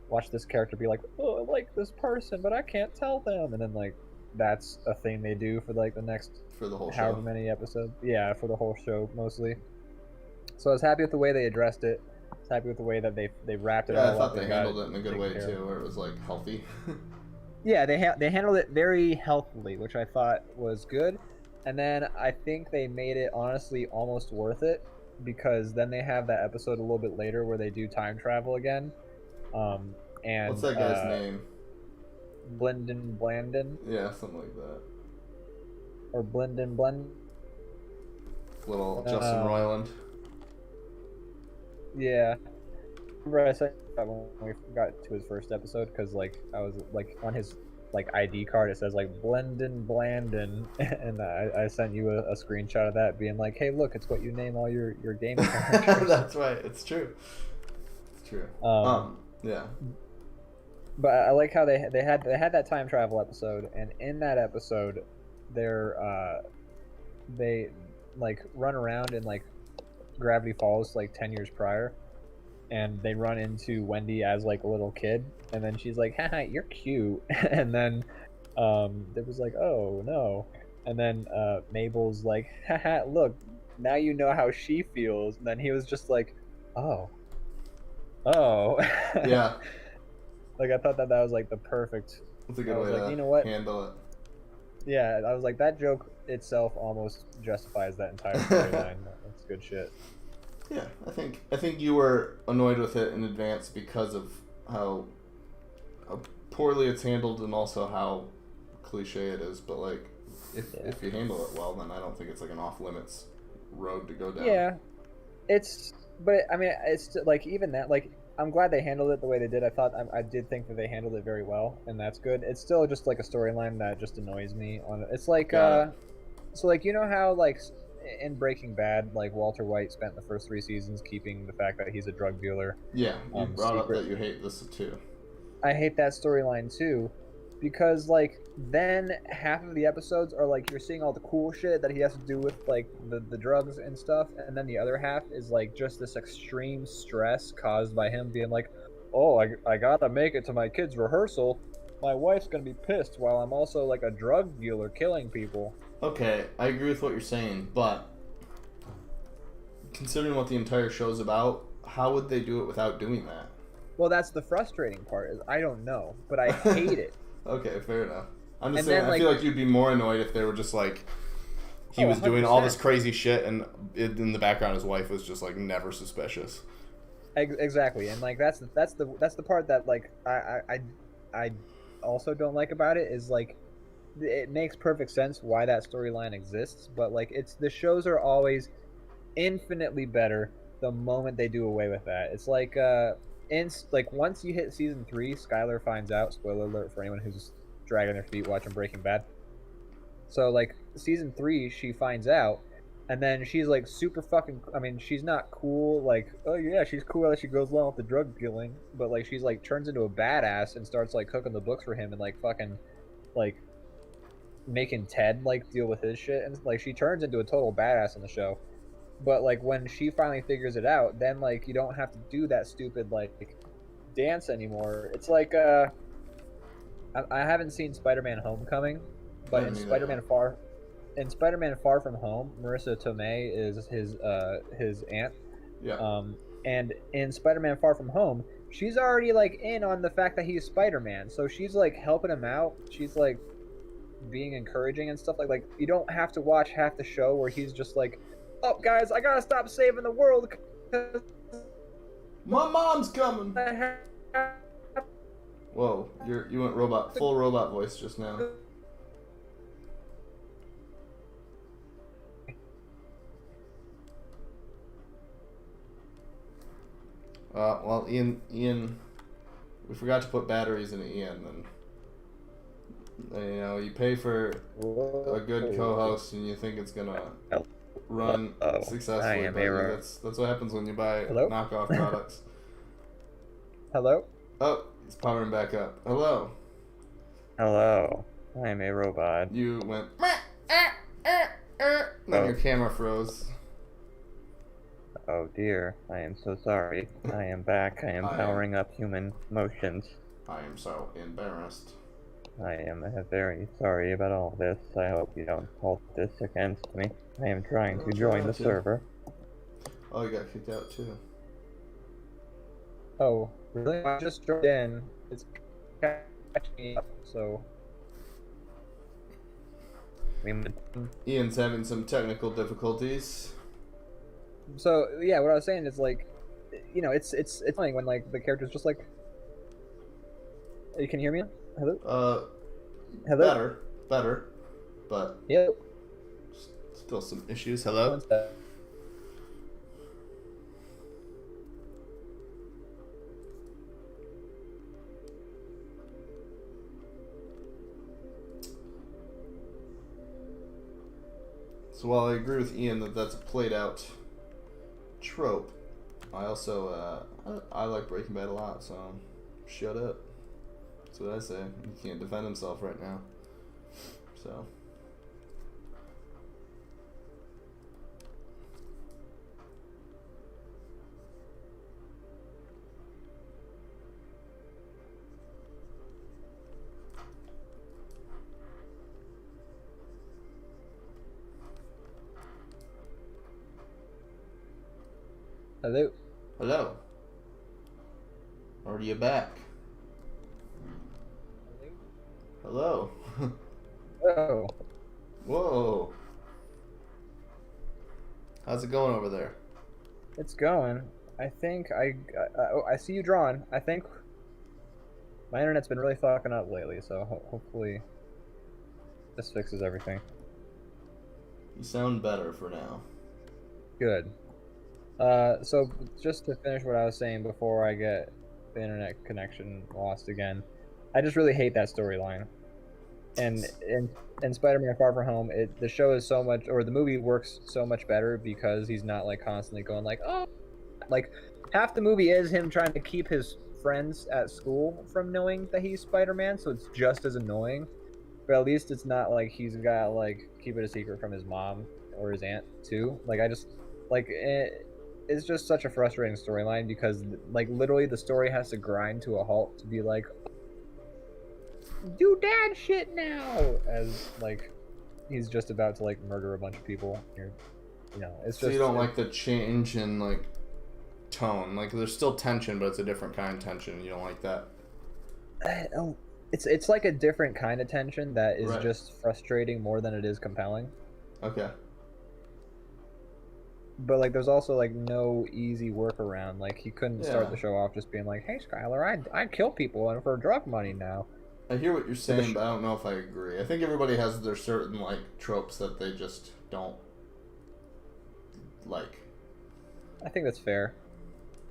S2: watch this character be like, oh I like this person, but I can't tell them, and then like that's a thing they do for like the next
S3: For the whole
S2: however
S3: show.
S2: many episodes. Yeah, for the whole show mostly. So I was happy with the way they addressed it. I was happy with the way that they wrapped it
S3: Yeah, I
S2: all
S3: thought
S2: up.
S3: they
S2: and got
S3: handled it in a good
S2: taken
S3: way
S2: care of.
S3: too, where it was like healthy.
S2: Yeah, they handled it very healthily, which I thought was good. And then I think they made it honestly almost worth it, because then they have that episode a little bit later where they do time travel again. And
S3: What's that guy's name?
S2: Blendon Blandon
S3: Yeah, something like that.
S2: or Blendon Blend.
S3: Little Justin Roiland.
S2: Yeah. Remember I said that when we got to his first episode, because like I was like on his like ID card it says like Blendon Blandon, and I sent you a screenshot of that being like, hey look, it's what you name all your gaming characters.
S3: That's right. It's true. It's true. Yeah.
S2: But I like how they had that time travel episode, and in that episode they like run around in like Gravity Falls like 10 years prior, and they run into Wendy as like a little kid, and then she's like, haha, you're cute. And then it was like, oh no. And then Mabel's like, haha, look, now you know how she feels. And then he was just like, oh
S3: Yeah.
S2: like I thought that was like the perfect.
S3: That's a good
S2: I was
S3: way
S2: like,
S3: to
S2: you know what?
S3: handle it.
S2: Yeah, I was like, that joke itself almost justifies that entire storyline. That's good shit.
S3: Yeah, I think you were annoyed with it in advance because of how poorly it's handled and also how cliche it is. But like, if you handle it well, then I don't think it's like an off limits road to go down.
S2: Yeah, but I mean, it's like even that, like I'm glad they handled it the way they did. I did think that they handled it very well, and that's good. It's still just like a storyline that just annoys me. It's like
S3: Got it.
S2: so like you know how like in Breaking Bad, like Walter White spent the first 3 seasons keeping the fact that he's a drug dealer
S3: Yeah, you brought up
S2: secret.
S3: that you hate this too.
S2: I hate that storyline too, because like then half of the episodes are like you're seeing all the cool shit that he has to do with like the drugs and stuff, and then the other half is like just this extreme stress caused by him being like, oh, I gotta make it to my kid's rehearsal. My wife's gonna be pissed while I'm also like a drug dealer killing people.
S3: Okay, I agree with what you're saying, but considering what the entire show's about, how would they do it without doing that?
S2: Well, that's the frustrating part is I don't know, but I hate it.
S3: Okay, fair enough. I'm just
S2: And
S3: saying,
S2: then,
S3: I feel
S2: like-
S3: like you'd be more annoyed if they were just like, he
S2: Oh,
S3: was doing all this
S2: 100%.
S3: crazy shit, and in the background, his wife was just like never suspicious.
S2: Exactly, and like that's the part that like I also don't like about it is like it makes perfect sense why that storyline exists, but like it's the shows are always infinitely better the moment they do away with that. It's like like once you hit season 3, Skylar finds out. Spoiler alert for anyone who's dragging their feet watching Breaking Bad. So like season 3, she finds out, and then she's like super fucking. I mean, she's not cool. Like, oh yeah, she's cool as she goes along with the drug dealing, but like she's like turns into a badass and starts like cooking the books for him and like fucking like making Ted like deal with his shit, and like she turns into a total badass in the show. But like when she finally figures it out, then like you don't have to do that stupid like dance anymore. It's like I haven't seen Spider-Man Homecoming, but in Spider-Man Far From Home, Marissa Tomei is his aunt.
S3: Yeah.
S2: And in Spider-Man Far From Home, she's already like in on the fact that he's Spider-Man, so she's like helping him out. She's like being encouraging and stuff like you don't have to watch half the show where he's just like, oh guys, I gotta stop saving the world because
S3: My mom's coming.
S2: I have
S3: Whoa, you went full robot voice just now. Well, Ian, we forgot to put batteries in Ian, and you know, you pay for a good co-host, and you think it's gonna run successfully. But that's what happens when you buy knockoff products.
S2: Hello?
S3: Oh, it's powering back up. Hello.
S4: Hello, I am a robot.
S3: You went. Then your camera froze.
S4: Oh dear, I am so sorry. I am back. I am powering up human motions.
S3: I am so embarrassed.
S4: I am very sorry about all this. I hope you don't hold this against me. I am trying to join the server.
S3: Oh, you got kicked out too.
S2: Oh, really? I just joined in. It's catching me up, so...
S3: Ian's having some technical difficulties.
S2: So, yeah, what I was saying is, like, you know, it's funny when, like, the character's just like... You can hear me? Hello?
S3: Hello? Better, but...
S2: Yep.
S3: Still some issues. Hello?
S2: One sec.
S3: So while I agree with Ian that that's a played out trope, I also I like Breaking Bad a lot, so shut up. That's what I say. He can't defend himself right now. So
S2: Hello?
S3: hello. Are you back? Hello.
S2: Oh.
S3: Whoa. How's it going over there?
S2: It's going. I think I see you drawing. I think my internet's been really fucking up lately, so hopefully this fixes everything.
S3: You sound better for now.
S2: Good. So just to finish what I was saying before I get the internet connection lost again, I just really hate that storyline. And in Spider-Man: Far From Home, the show is so much, or the movie works so much better because he's not like constantly going like, oh, like half the movie is him trying to keep his friends at school from knowing that he's Spider-Man, so it's just as annoying. But at least it's not like he's got like keep it a secret from his mom or his aunt too. Like I just like it's just such a frustrating storyline because like literally the story has to grind to a halt to be like do dad shit now as like he's just about to like murder a bunch of people. It's
S3: So
S2: just
S3: you don't like the change in like tone? Like there's still tension, but it's a different kind of tension. You don't like that?
S2: it's like a different kind of tension that is
S3: Right.
S2: just frustrating more than it is compelling.
S3: Okay.
S2: But like, there's also like no easy workaround. Like he couldn't start
S3: Yeah.
S2: the show off just being like, "Hey, Skylar, I'd kill people and for drug money now."
S3: I hear what you're saying, but I don't know if I agree. I think everybody has their certain like tropes that they just don't like.
S2: I think that's fair.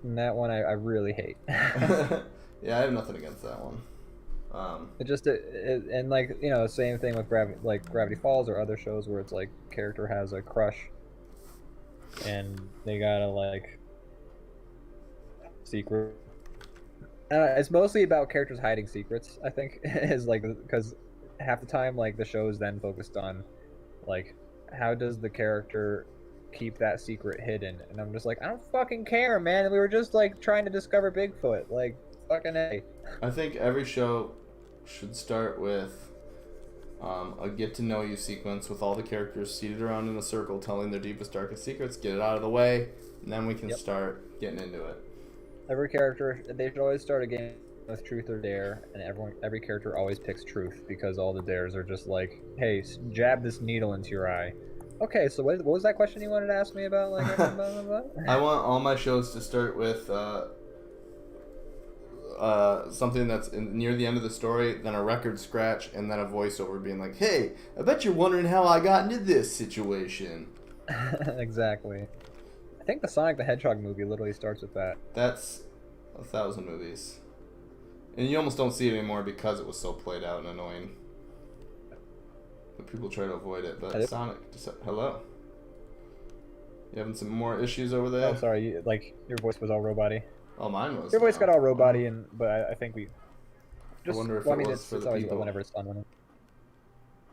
S2: And that one I really hate.
S3: Yeah, I have nothing against that one.
S2: And like same thing with Gravity Falls or other shows where it's like character has a crush, and they gotta like secret. It's mostly about characters hiding secrets. I think is like because half the time like the show is then focused on like how does the character keep that secret hidden, and I'm just like I don't fucking care, man. We were just like trying to discover Bigfoot, like fucking A.
S3: I think every show should start with a get to know you sequence with all the characters seated around in a circle telling their deepest, darkest secrets, get it out of the way, and then we can start getting into it.
S2: Every character, they should always start a game with truth or dare, and every character always picks truth because all the dares are just like, hey, jab this needle into your eye. Okay, so what was that question you wanted to ask me about? Like, blah, blah, blah?
S3: I want all my shows to start with something that's near the end of the story, then a record scratch, and then a voiceover being like, hey, I bet you're wondering how I got into this situation.
S2: Exactly. I think the Sonic the Hedgehog movie literally starts with that.
S3: That's 1,000 movies. And you almost don't see it anymore because it was so played out and annoying. But people try to avoid it. But Sonic, hello? You having some more issues over there?
S2: Oh, sorry, your voice was all robot-y.
S3: Oh, mine was.
S2: Your voice got all robot-y, but I think we just.
S3: I wonder if
S2: it's
S3: for the
S2: always
S3: people.
S2: whenever it's done.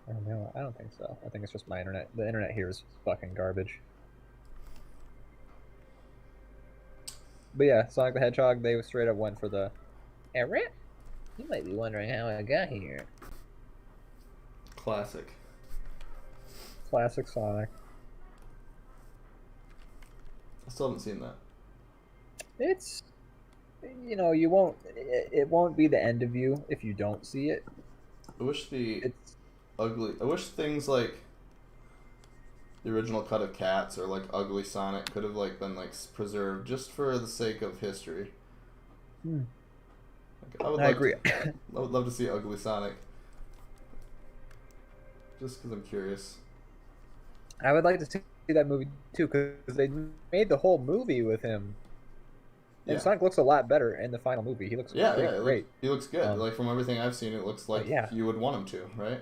S2: I don't know. I don't think so. I think it's just my internet. The internet here is fucking garbage. But yeah, Sonic the Hedgehog, they straight up went for the Eric? You might be wondering how I got here.
S3: Classic.
S2: Classic Sonic.
S3: I still haven't seen that.
S2: It's you won't it won't be the end of you if you don't see it.
S3: I wish
S2: It's
S3: I wish things like the original cut of Cats or like Ugly Sonic could have like been like preserved just for the sake of history. Like,
S2: I agree.
S3: I would love to see Ugly Sonic. Just because I'm curious.
S2: I would like to see that movie too because they made the whole movie with him. And
S3: Yeah.
S2: Sonic looks a lot better in the final movie. He looks great.
S3: He looks good. Like from everything I've seen, it looks like
S2: yeah.
S3: you would want him to, right?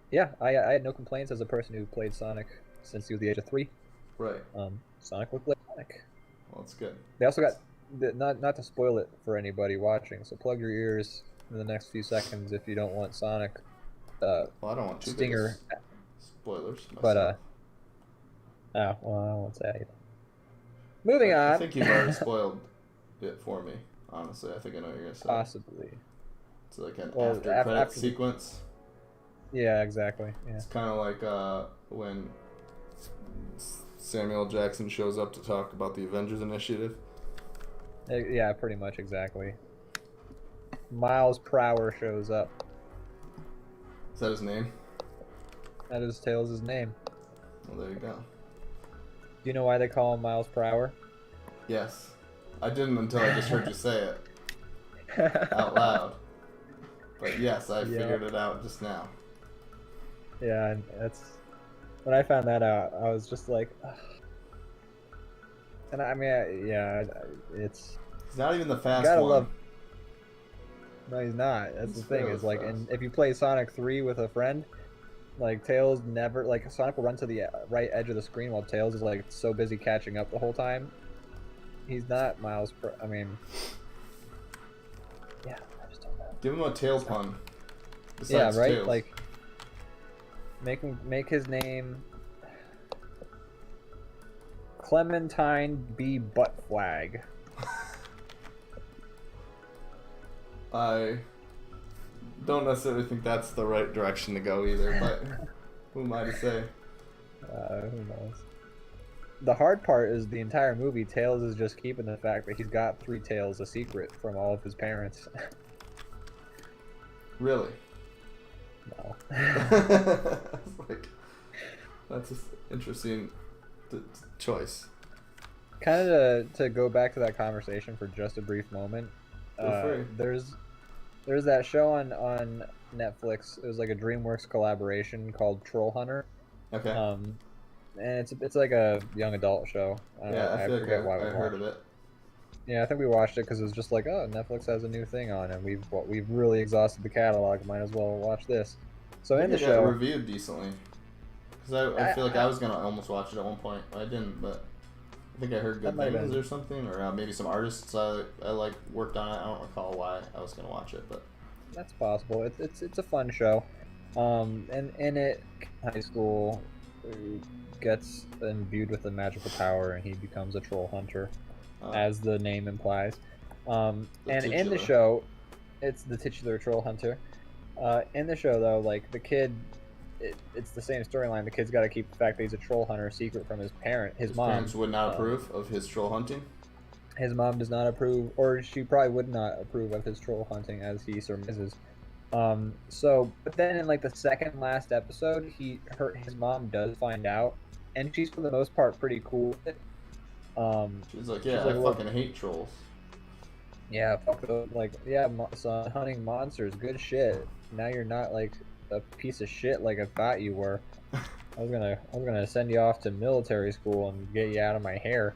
S2: Yeah, I had no complaints as a person who played Sonic since he was the age of 3.
S3: Right.
S2: Sonic looked like Sonic.
S3: Well, that's good.
S2: They also got not to spoil it for anybody watching, so plug your ears in the next few seconds if you don't want Sonic.
S3: Well, I don't want too
S2: Stinger.
S3: big spoilers. Myself.
S2: But oh well, I won't say either. Moving on.
S3: I think you've already spoiled it for me. Honestly, I think I know what you're gonna say.
S2: Possibly.
S3: It's like an
S2: Well,
S3: after credit
S2: after
S3: sequence.
S2: Yeah, exactly. Yeah.
S3: It's kind of like when Samuel Jackson shows up to talk about the Avengers Initiative.
S2: Yeah, pretty much exactly. Miles Prower shows up.
S3: Is that his name?
S2: That is Tails' name.
S3: Well, there you go.
S2: Do you know why they call him Miles Prower?
S3: Yes. I didn't until I just heard you say it out loud. But yes, I figured it out just now.
S2: Yeah, and that's when I found that out. I was just like, ugh. And I mean, yeah, it's
S3: He's not even the fast
S2: gotta
S3: one.
S2: love. No, he's not. That's
S3: He's
S2: the thing.
S3: fairly
S2: Is like,
S3: fast.
S2: and if you play Sonic 3 with a friend, like Tails never like Sonic will run to the right edge of the screen while Tails is like so busy catching up the whole time. He's not miles per. I mean, yeah, I just don't know.
S3: Give him a tail pun.
S2: Yeah,
S3: Besides
S2: right.
S3: Tails.
S2: Like, make his name Clementine B. Butt Flag.
S3: I don't necessarily think that's the right direction to go either, but who am I to say?
S2: Who knows? The hard part is the entire movie. Tails is just keeping the fact that he's got 3 tails a secret from all of his parents.
S3: Really?
S2: No.
S3: Like, that's an interesting choice.
S2: Kind of to go back to that conversation for just a brief moment.
S3: Feel free.
S2: There's that show on Netflix. It was like a DreamWorks collaboration called Troll Hunter.
S3: Okay.
S2: And it's like a young adult show.
S3: Yeah, I feel like
S2: forget why we
S3: I heard
S2: watched
S3: of it.
S2: Yeah, I think we watched it because it was just like, oh, Netflix has a new thing on, and we've really exhausted the catalog. Might as well watch this. So in the
S3: It got
S2: show,
S3: reviewed decently. Because I feel like I was gonna almost watch it at one point. I didn't, but I think I heard good
S2: That might have
S3: things
S2: been.
S3: or something, or maybe some artists I like worked on it. I don't recall why I was gonna watch it, but
S2: that's possible. It's a fun show. And in it, high school gets imbued with a magical power, and he becomes a troll hunter, as the name implies. And in the show, it's the titular troll hunter. In the show, though, like the kid, it's the same storyline. The kid's got to keep the fact that he's a troll hunter a secret from his
S3: his
S2: mom.
S3: parents would not approve of his troll hunting.
S2: His mom does not approve, or she probably would not approve of his troll hunting, as he surmises. But then in like the second last episode, his mom does find out, and she's for the most part pretty cool with it.
S3: She's like, yeah, I fucking hate trolls.
S2: Yeah, fuck those, like, yeah, son, hunting monsters, good shit. Now you're not like a piece of shit like I thought you were. I was gonna send you off to military school and get you out of my hair.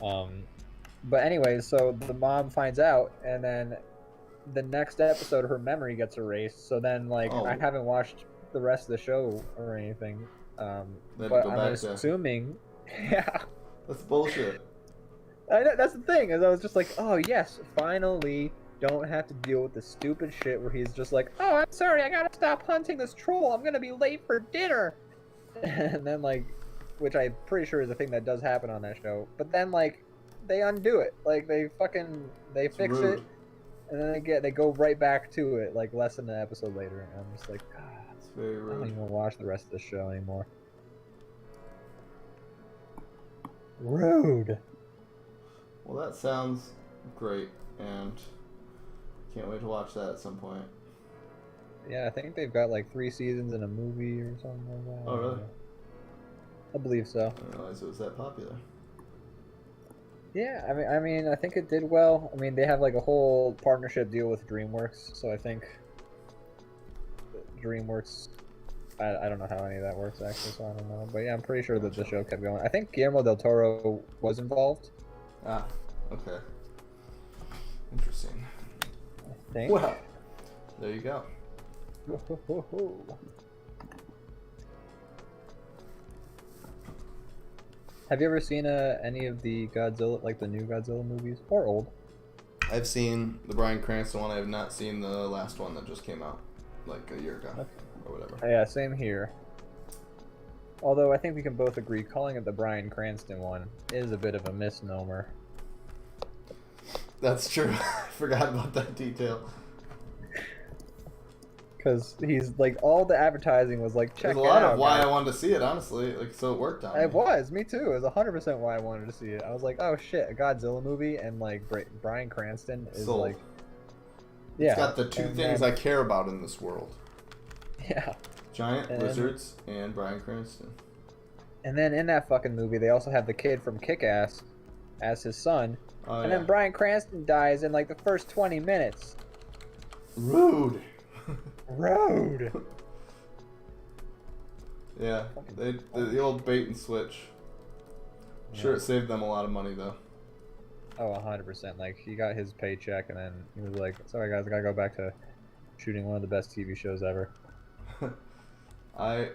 S2: But anyways, so the mom finds out, and then the next episode her memory gets erased. So then like I haven't watched the rest of the show or anything. But I'm assuming, yeah.
S3: That's bullshit.
S2: I know, that's the thing, is I was just like, oh yes, finally don't have to deal with the stupid shit where he's just like, oh, I'm sorry, I gotta stop hunting this troll, I'm gonna be late for dinner. And then like, which I'm pretty sure is a thing that does happen on that show, but then like, they undo it, like they fix it, and then they go right back to it, like less than an episode later, and I'm just like, God,
S3: it's very rude.
S2: I don't even watch the rest of the show anymore. Rude.
S3: Well, that sounds great, and can't wait to watch that at some point.
S2: Yeah, I think they've got like 3 seasons and a movie or something like that.
S3: Oh, really?
S2: I believe so.
S3: I didn't realize it was that popular.
S2: Yeah, I mean, I think it did well. I mean, they have like a whole partnership deal with DreamWorks, so I think DreamWorks. I don't know how any of that works actually, so I don't know. But yeah, I'm pretty sure that the show kept going. I think Guillermo del Toro was involved.
S3: Ah, okay. Interesting.
S2: I think.
S3: Well, there you go.
S2: Have you ever seen any of the Godzilla, like the new Godzilla movies, or old?
S3: I've seen the Bryan Cranston one. I have not seen the last one that just came out like a year ago or whatever.
S2: Yeah, same here. Although I think we can both agree calling it the Bryan Cranston one is a bit of a misnomer.
S3: That's true. I forgot about that detail.
S2: Because he's like, all the advertising was like, check it out.
S3: There's a lot of why I wanted to see it, honestly. Like, so it worked on me.
S2: It was, me too. It was 100% why I wanted to see it. I was like, oh shit, a Godzilla movie, and like Bryan Cranston is
S3: Sold.
S2: like, yeah.
S3: It's got the two things I care about in this world.
S2: Yeah.
S3: Giant lizards and Bryan Cranston.
S2: And then in that fucking movie, they also have the kid from Kick-Ass as his son.
S3: Oh,
S2: and
S3: yeah.
S2: then Bryan Cranston dies in like the first 20 minutes.
S3: Rude.
S2: Rude.
S3: Yeah, the old bait and switch. Sure, it saved them a lot of money though.
S2: Oh, 100%. Like, he got his paycheck, and then he was like, sorry, guys, I gotta go back to shooting one of the best TV shows ever.
S3: I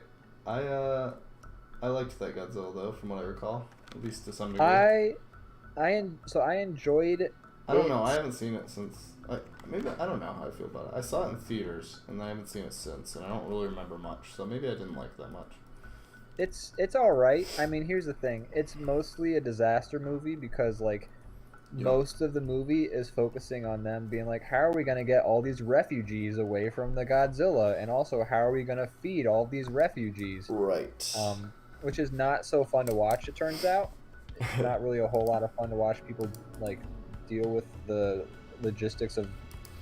S3: liked that Godzilla though, from what I recall, at least to some degree.
S2: I enjoyed.
S3: I don't know. I haven't seen it since. Maybe I don't know how I feel about it. I saw it in theaters, and I haven't seen it since, and I don't really remember much. So maybe I didn't like it that much.
S2: It's all right. I mean, here's the thing. It's mostly a disaster movie because like most of the movie is focusing on them being like, how are we gonna get all these refugees away from the Godzilla, and also how are we gonna feed all these refugees?
S3: Right.
S2: Which is not so fun to watch. It turns out, it's not really a whole lot of fun to watch people like deal with the logistics of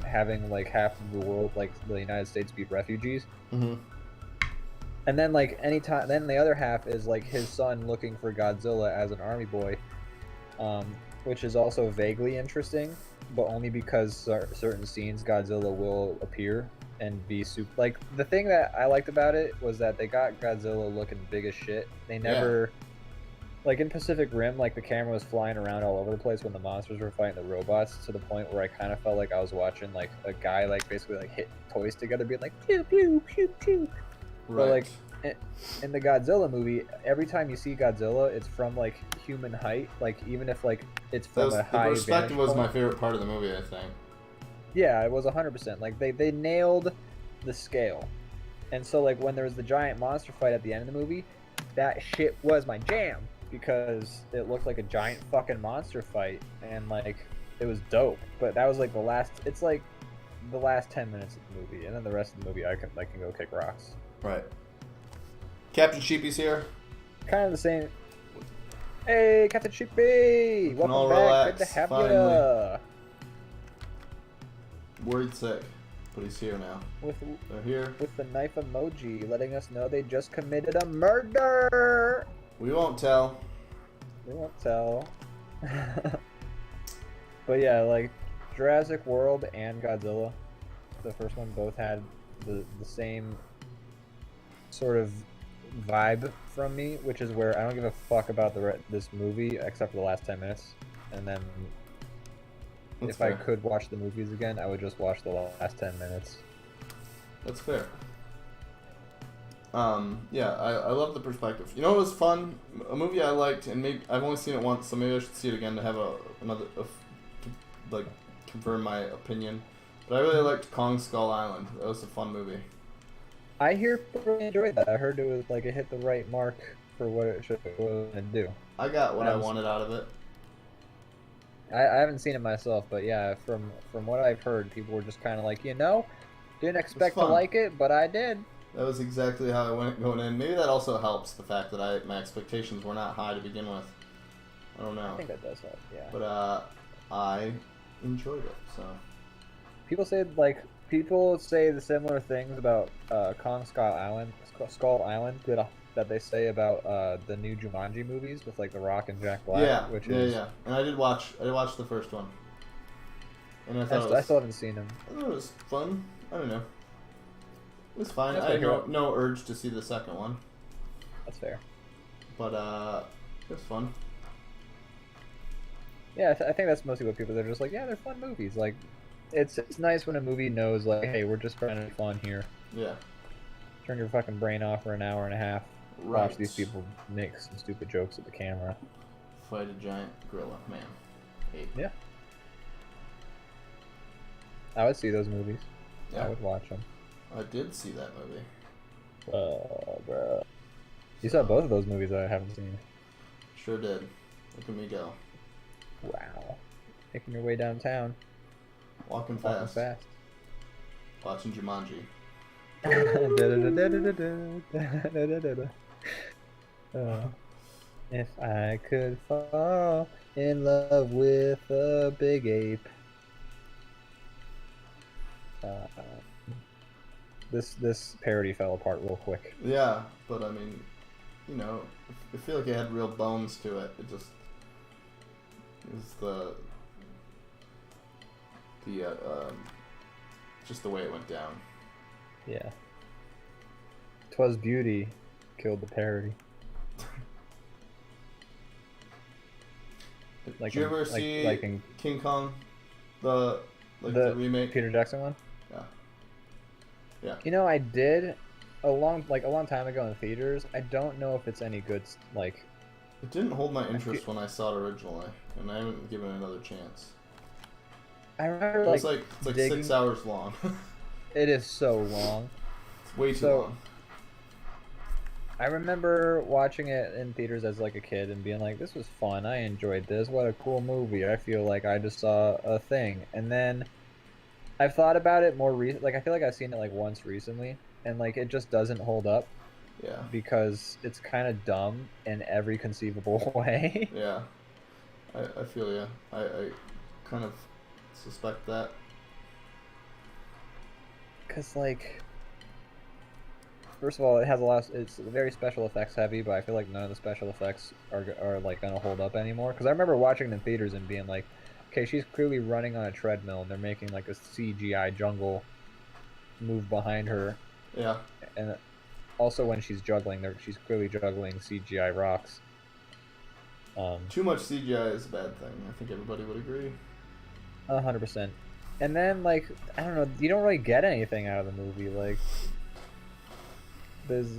S2: having like half of the world, like the United States, be refugees.
S3: Mm-hmm.
S2: And then like anytime, then the other half is like his son looking for Godzilla as an army boy, which is also vaguely interesting, but only because certain scenes Godzilla will appear and be super. Like the thing that I liked about it was that they got Godzilla looking big as shit. They never. Yeah. Like in Pacific Rim, like the camera was flying around all over the place when the monsters were fighting the robots, to the point where I kind of felt like I was watching like a guy like basically like hit toys together, being like pew pew pew pew. Right. But like in the Godzilla movie, every time you see Godzilla, it's from like human height. Like even if like it's from a high. The
S3: perspective was my favorite part of the movie, I think.
S2: Yeah, it was 100%. Like they nailed the scale, and so like when there was the giant monster fight at the end of the movie, that shit was my jam. Because it looked like a giant fucking monster fight, and like it was dope. But that was like it's like the last 10 minutes of the movie, and then the rest of the movie I can go kick rocks.
S3: Right. Captain Sheepy's here.
S2: Kind of the same. Hey, Captain Sheepy! Welcome back.
S3: Relax,
S2: good to have
S3: finally. Worried sick, but he's here now. They're here.
S2: With the knife emoji, letting us know they just committed a murder.
S3: We won't tell.
S2: We won't tell. But yeah, like Jurassic World and Godzilla, the first one, both had the same sort of vibe from me, which is where I don't give a fuck about this movie except for the last 10 minutes. And then That's fair. I could watch the movies again, I would just watch the last 10 minutes.
S3: That's fair. Yeah, I love the perspective. You know what was fun? A movie I liked, and maybe I've only seen it once, so maybe I should see it again to have confirm my opinion. But I really liked Kong Skull Island. That was a fun movie.
S2: I really enjoyed that. I heard it was like it hit the right mark for what it should do.
S3: I got what I wanted out of it.
S2: I haven't seen it myself, but yeah, from what I've heard, people were just kind of like, didn't expect to like it, but I did.
S3: That was exactly how I went going in. Maybe that also helps, the fact that my expectations were not high to begin with. I don't know.
S2: I think that does help, yeah.
S3: But I enjoyed it, so.
S2: People say the similar things about Kong Skull Island that they say about the new Jumanji movies with like The Rock and Jack Black.
S3: Yeah. And I did watch the first one. And I
S2: still haven't seen them.
S3: I thought it was fun. I don't know. It was fine. I had no urge to see the second one.
S2: That's fair.
S3: But it was fun.
S2: Yeah, I think that's mostly what people are just like. Yeah, they're fun movies. Like, it's nice when a movie knows like, hey, we're just trying to have fun here.
S3: Yeah.
S2: Turn your fucking brain off for an hour and a half. Right. Watch these people make some stupid jokes at the camera.
S3: Fight a giant gorilla, man. Hey.
S2: Yeah. I would see those movies.
S3: Yeah.
S2: I would watch them.
S3: I did see that movie.
S2: Bro. You saw both of those movies I haven't seen.
S3: Sure did. Look at me go.
S2: Wow. Making your way downtown.
S3: Walking fast. Watching Jumanji.
S2: If I could fall in love with a big ape. This parody fell apart real quick.
S3: Yeah, but I mean, I feel like it had real bones to it. It was just the way it went down.
S2: Yeah. 'Twas beauty killed the parody. Like
S3: Did you
S2: in-
S3: ever
S2: like-
S3: see
S2: like in-
S3: King Kong, the remake?
S2: Peter Jackson one?
S3: Yeah.
S2: You know, I did a long time ago in theaters. I don't know if it's any good. Like,
S3: It didn't hold my interest when I saw it originally, and I haven't given it another chance.
S2: I remember
S3: It's like
S2: digging-
S3: 6 hours long.
S2: It is so long.
S3: It's way too
S2: So-
S3: long.
S2: I remember watching it in theaters as like a kid and being like, "This was fun. I enjoyed this. What a cool movie. I feel like I just saw a thing." And then I've thought about it more like I feel like I've seen it like once recently, and like it just doesn't hold up
S3: Yeah.
S2: because it's kind of dumb in every conceivable way.
S3: Yeah. I feel you. I kind of suspect that.
S2: Because like, first of all, it has a lot. It's very special effects heavy, but I feel like none of the special effects are like gonna hold up anymore. Because I remember watching it in theaters and being like, okay, she's clearly running on a treadmill, and they're making like a CGI jungle move behind her,
S3: Yeah.
S2: and also when she's juggling, she's clearly juggling CGI rocks.
S3: Too much CGI is a bad thing. I think everybody would agree.
S2: 100%. And then like, I don't know, you don't really get anything out of the movie. Like, there's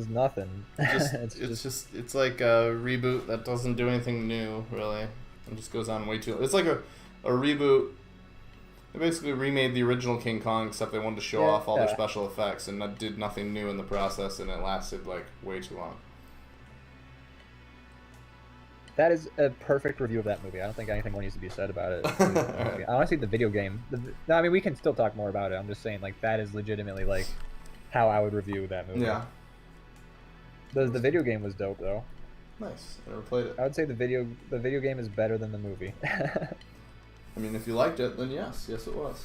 S2: nothing.
S1: It's like a reboot that doesn't do anything new, really. It just goes on way too. It's like a reboot. They basically remade the original King Kong, except they wanted to show off all their special effects and did nothing new in the process, and it lasted like way too long.
S2: That is a perfect review of that movie. I don't think anything more needs to be said about it. I want to see the video game. No, I mean, we can still talk more about it. I'm just saying, like, that is legitimately like how I would review that movie.
S3: Yeah.
S2: The video game was dope though.
S3: Nice. I never played it.
S2: I would say the video game is better than the movie.
S3: I mean, if you liked it, then yes it was.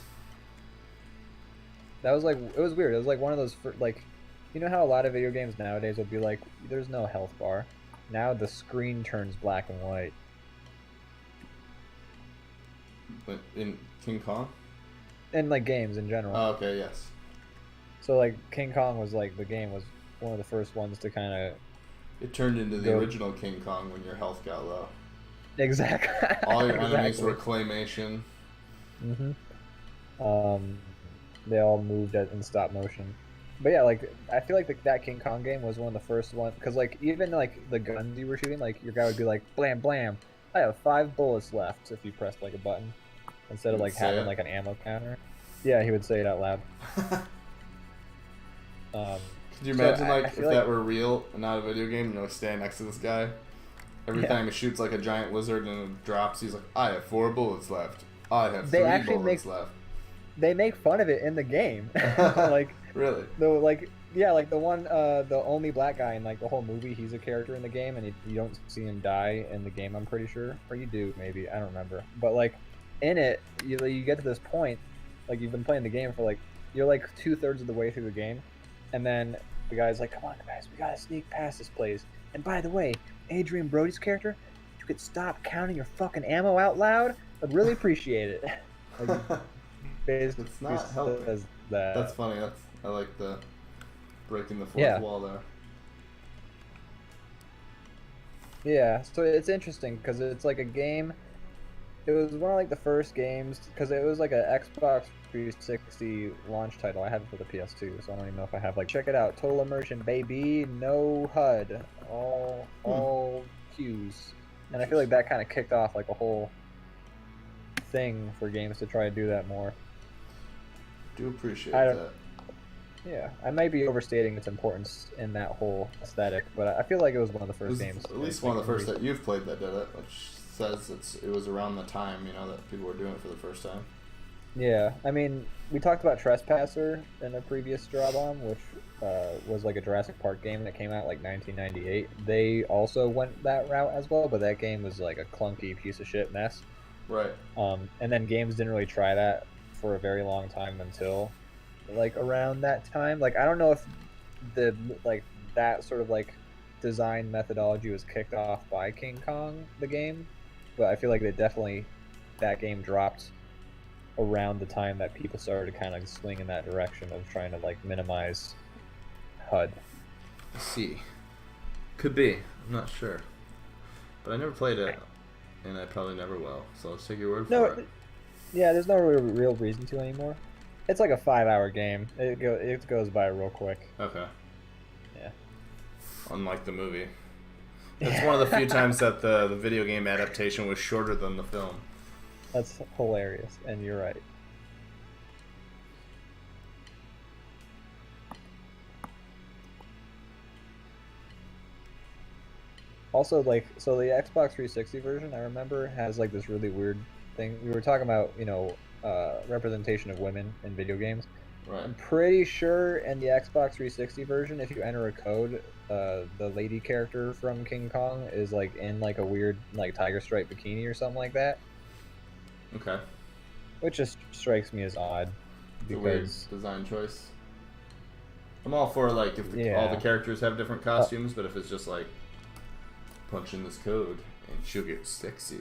S2: That was like, it was weird. It was like one of those like, you know how a lot of video games nowadays will be like, there's no health bar. Now the screen turns black and white.
S3: But in King Kong?
S2: And like games in general.
S3: Oh, okay, yes.
S2: So like King Kong was like, the game was one of the first ones to kind of.
S3: It turned into the original King Kong when your health got low.
S2: Exactly.
S3: All your enemies were claymation.
S2: They all moved in stop motion. But yeah, like I feel like that King Kong game was one of the first ones, because like even like the guns you were shooting, like your guy would be like blam blam, I have 5 bullets left if you pressed like a button, instead of like having like an ammo counter. Yeah, he would say it out loud.
S3: Could you imagine if that were real and not a video game? You know, standing next to this guy. Every time he shoots like a giant lizard and it drops, he's like, I have 4 bullets left. I have 3 bullets left.
S2: They make fun of it in the game. Like,
S3: really?
S2: Like the one, the only black guy in like the whole movie, he's a character in the game, and you don't see him die in the game, I'm pretty sure. Or you do, maybe, I don't remember. But like, in it, you get to this point, like you've been playing the game for like, you're like 2/3 of the way through the game, and then the guy's like, come on guys, we gotta sneak past this place. And by the way, Adrian Brody's character, you could stop counting your fucking ammo out loud, I'd really appreciate it. Like,
S3: it's not helping. That's funny. I like the breaking the fourth wall there.
S2: Yeah, so it's interesting because it's like a game. It was one of like the first games, because it was like an Xbox 360 launch title. I have it for the PS2, so I don't even know if I have like. Check it out, total immersion, baby, no HUD, all cues, and I feel like that kind of kicked off like a whole thing for games to try to do that more.
S3: Do appreciate that.
S2: Yeah, I might be overstating its importance in that whole aesthetic, but I feel like it was one of the first games.
S3: At least one of the first that you've played that did it, which says it was around the time, you know, that people were doing it for the first time.
S2: Yeah, I mean, we talked about Trespasser in a previous DrawBomb, which was like a Jurassic Park game that came out like 1998. They also went that route as well, but that game was like a clunky piece of shit mess.
S3: Right.
S2: And then games didn't really try that for a very long time until like around that time. Like, I don't know if that sort of like design methodology was kicked off by King Kong the game, but I feel like that game dropped around the time that people started to kind of swing in that direction of trying to like minimize HUD.
S1: I see. Could be. I'm not sure. But I never played it.
S3: and I probably never will. So let's take your word
S2: No,
S3: for it.
S2: yeah, there's no real reason to anymore. It's like a 5-hour game. It goes by real quick.
S3: Okay.
S2: Yeah.
S3: Unlike the movie. It's one of the few times that the video game adaptation was shorter than the film.
S2: That's hilarious, and you're right. Also, like, so the Xbox 360 version, I remember, has like this really weird thing. We were talking about, representation of women in video games.
S3: Right.
S2: I'm pretty sure in the Xbox 360 version, if you enter a code, the lady character from King Kong is like in like a weird like tiger stripe bikini or something like that,
S3: Okay.
S2: which just strikes me as odd
S3: It's a weird
S2: because
S3: design choice. I'm all for like if all
S2: Yeah.
S3: the characters have different costumes, but if it's just like punch in this code and she'll get sexy.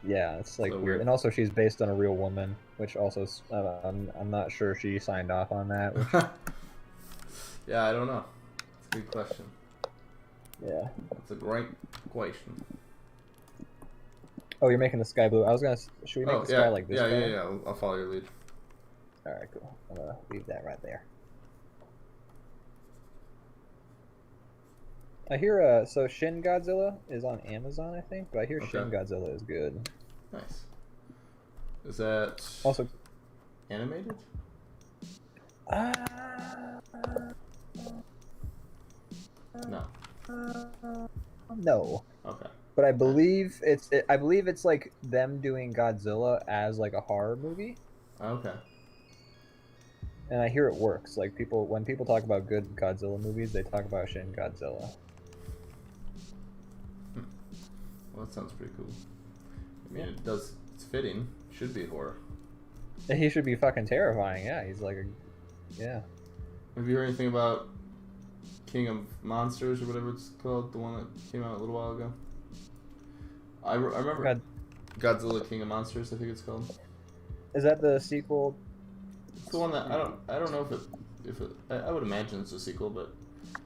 S2: yeah, it's like
S3: So
S2: weird.
S3: weird.
S2: And also, she's based on a real woman, which also I'm not sure she signed off on that. Which,
S3: Yeah, I don't know. It's a good question.
S2: yeah.
S3: It's a great question.
S2: Oh, you're making the sky blue. I was gonna. Should we make the sky like this?
S3: Yeah,
S2: color?
S3: yeah. I'll follow your lead.
S2: All right, cool. I'm gonna leave that right there. I hear so Shin Godzilla is on Amazon, I think, but I hear
S3: Okay.
S2: Shin Godzilla is good.
S3: Nice. Is that
S2: Also,
S3: animated? No.
S2: no,
S3: Okay.
S2: but I believe it's like them doing Godzilla as like a horror movie,
S3: Okay.
S2: and I hear it works. Like when people talk about good Godzilla movies, they talk about Shin Godzilla.
S3: Well, that sounds pretty cool. I mean, it does. It's fitting. Should be horror.
S2: And he should be fucking terrifying. Yeah, he's like yeah.
S3: Have you heard anything about King of Monsters or whatever it's called? The one that came out a little while ago. I remember Godzilla King of Monsters. I think it's called.
S2: Is that the sequel?
S3: It's the one that I don't know if it I would imagine it's a sequel, but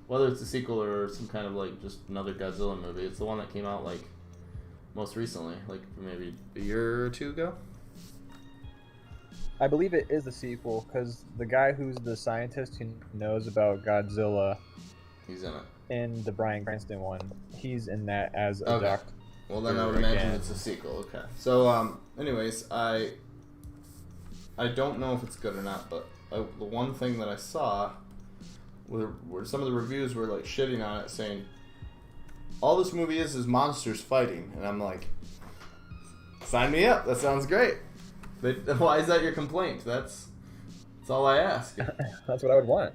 S3: whether it's a sequel or some kind of like just another Godzilla movie, it's the one that came out like most recently, like maybe a year or two ago.
S2: I believe it is the sequel because the guy who's the scientist who knows about Godzilla
S3: He's in it.
S2: in the Bryan Cranston one, he's in that as a
S3: Okay.
S2: doctor.
S3: Well, then I would imagine
S2: again.
S3: it's a sequel. Okay. So, anyways, I don't know if it's good or not, but the one thing that I saw where some of the reviews were like shitting on it, saying all this movie is monsters fighting, and I'm like, sign me up. That sounds great. But why is that your complaint? That's all I ask.
S2: That's what I would want.